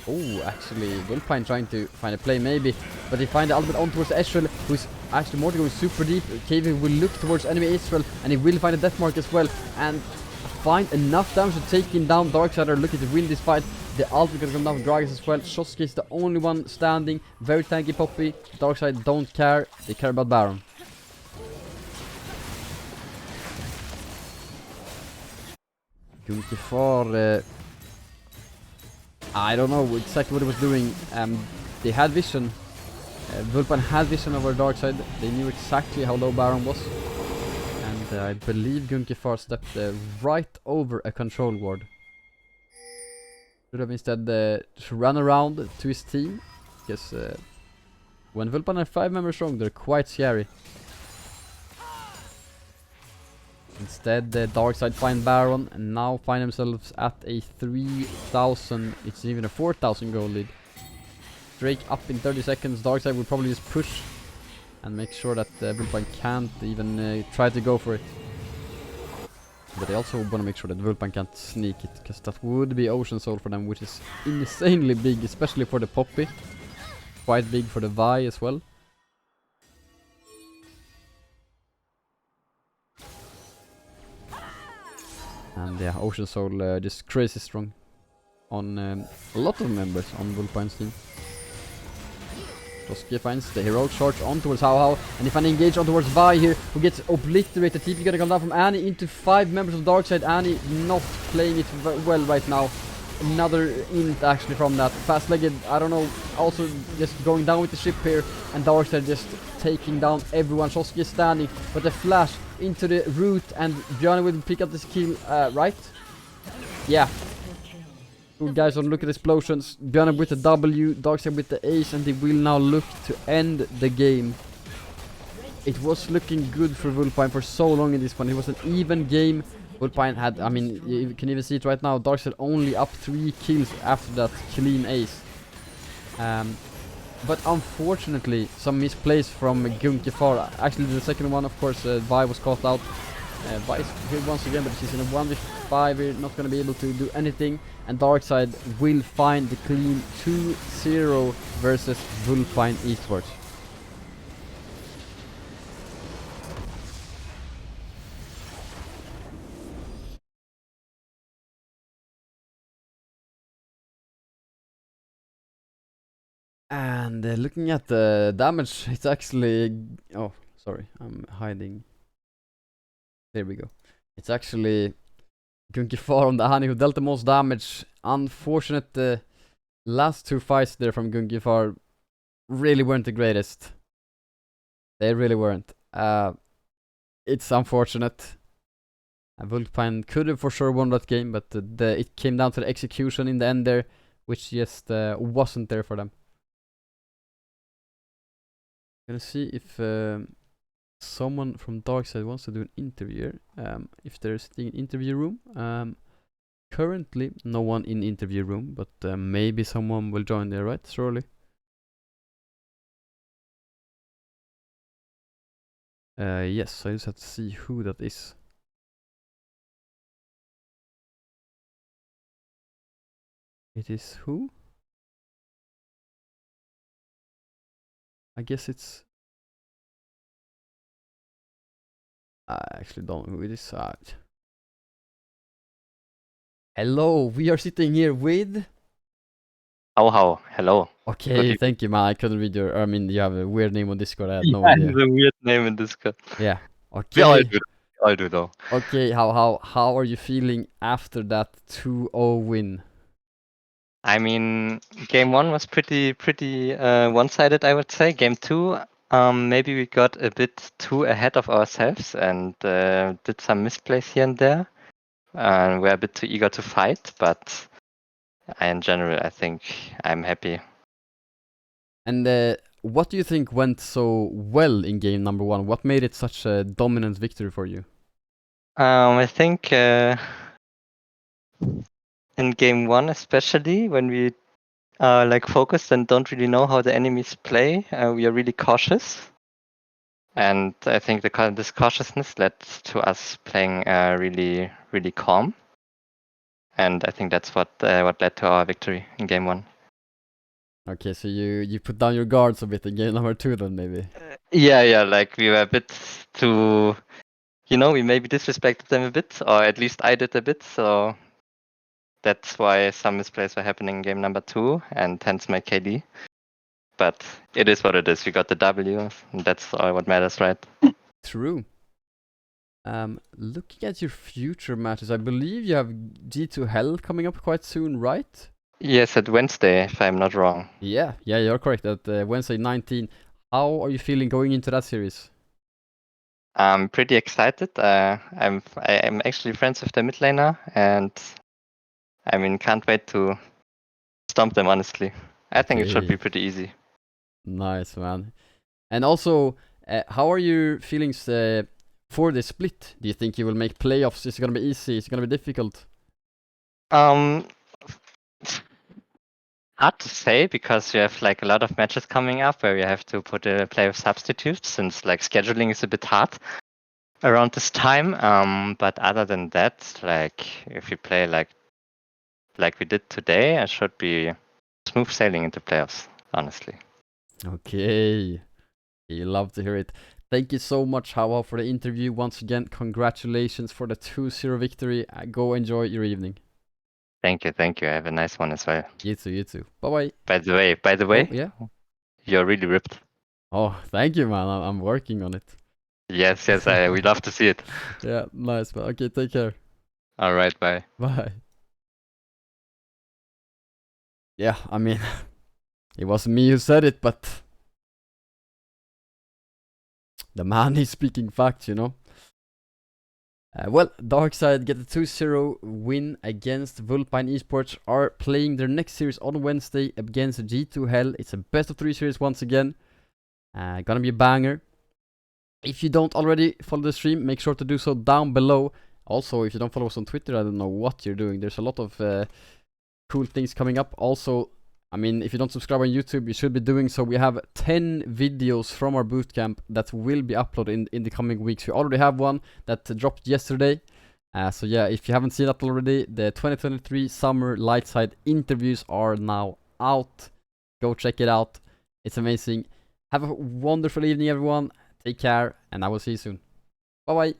Oh, actually, Vulpine trying to find a play maybe, but they find the ultimate on towards Ezreal, who's actually Morty going super deep. KV will look towards enemy Ezreal, and he will find a death mark as well, and find enough damage to take him down. Darkside are looking to win this fight. The ultimate gonna come down with Gragas as well. Shoski is the only one standing, very tanky Poppy. Darkside don't care, they care about Baron. Gunki I don't know exactly what he was doing. They had vision. Vulpine had vision over Darkside. They knew exactly how low Baron was. And I believe Gunki stepped right over a control ward. Should have instead run around to his team. Because when Vulpine are 5 members strong, they're quite scary. Instead, the Darkside find Baron and now find themselves at a 3,000, it's even a 4,000 gold lead. Drake up in 30 seconds, Darkside will probably just push and make sure that Vulpine can't even try to go for it. But they also want to make sure that Vulpine can't sneak it, because that would be Ocean Soul for them, which is insanely big, especially for the Poppy. Quite big for the Vi as well. And yeah, Ocean Soul just crazy strong on a lot of members on Vulpine's team. Toski finds the heroic charge on towards How, and if I engage on towards Vi here, who gets obliterated. TP gonna come down from Annie into 5 members of Darkside. Annie not playing it well right now. Another int actually from that. Fast-legged, I don't know, also just going down with the ship here, and Darkside just taking down everyone. Shoski is standing, but the flash into the root, and Björn will pick up this kill, right? Yeah. Good guys, don't look at explosions. Björn with the W, Darkside with the ace, and they will now look to end the game. It was looking good for Vulpine for so long in this one. It was an even game. Vulpine had, I mean, you can even see it right now. Darkside only up 3 kills after that clean ace. But unfortunately, some misplays from Gunki. Actually, the second one, of course, Vi was caught out. Vi is good once again, but she's in a 1v5. We're not going to be able to do anything. And Darkside will find the clean 2-0 versus Vulpine Esports. And looking at the damage, it's actually... Oh, sorry, I'm hiding. There we go. It's actually Gunki on the Hani who dealt the most damage. Unfortunate, last 2 fights there from Gunki really weren't the greatest. They really weren't. It's unfortunate. Vulpine could have for sure won that game, but it came down to the execution in the end there, which just wasn't there for them. Gonna see if someone from Darkside wants to do an interview. If there's an interview room. Currently, no one in interview room, but maybe someone will join there, right? Surely. Yes, I just have to see who that is. It is who? I guess it's... I actually don't know who it is. Hello, we are sitting here with... How, hello. Okay, thank you, man. I couldn't read your... I mean, you have a weird name on Discord. I had no Yeah, idea. it's a weird name in Discord. Yeah. We all Okay. do. I do though. Okay, how are you feeling after that 2-0 win? I mean, game 1 was pretty one-sided, I would say. Game 2, maybe we got a bit too ahead of ourselves and did some misplays here and there. We're a bit too eager to fight, but in general, I think I'm happy. And what do you think went so well in game number 1? What made it such a dominant victory for you? I think in game 1 especially, when we are like focused and don't really know how the enemies play, we are really cautious. And I think this cautiousness led to us playing really, really calm. And I think that's what led to our victory in game 1. Okay, so you put down your guards a bit in game number 2 then maybe. Yeah, like we were a bit too, we maybe disrespected them a bit, or at least I did a bit. So that's why some misplays were happening in game number 2, and hence my KD. But it is what it is. We got the W, and that's all what matters, right? True. Looking at your future matches, I believe you have G2 Hell coming up quite soon, right? Yes, at Wednesday, if I'm not wrong. Yeah, you're correct. At Wednesday 19. How are you feeling going into that series? I'm pretty excited. I'm actually friends with the mid laner, and I mean, can't wait to stomp them. Honestly, I think it should be pretty easy. Nice, man. And also, how are your feelings for the split? Do you think you will make playoffs? Is it gonna be easy? Is it gonna be difficult? Hard to say, because you have like a lot of matches coming up where you have to put a player substitute, since like scheduling is a bit hard around this time. But other than that, like if you play like we did today, it should be smooth sailing into playoffs, honestly. Okay. You love to hear it. Thank you so much, Hawa, for the interview. Once again, congratulations for the 2-0 victory. Go enjoy your evening. Thank you. I have a nice one as well. You too. Bye-bye. By the way, Oh, yeah? you're really ripped. Oh, thank you, man. I'm working on it. Yes, we love to see it. Yeah, nice, man. Okay, take care. All right, bye. Bye. Yeah, I mean, it wasn't me who said it, but the man is speaking facts, Well, Darkside get a 2-0 win against Vulpine Esports, are playing their next series on Wednesday against G2 Hell. It's a best of 3 series once again. Gonna be a banger. If you don't already follow the stream, make sure to do so down below. Also, if you don't follow us on Twitter, I don't know what you're doing. There's a lot of cool things coming up. Also, I mean, if you don't subscribe on YouTube, you should be doing so. We have 10 videos from our bootcamp that will be uploaded in the coming weeks. We already have one that dropped yesterday. So yeah, if you haven't seen that already, the 2023 Summer Lightside interviews are now out. Go check it out. It's amazing. Have a wonderful evening, everyone. Take care, and I will see you soon. Bye-bye.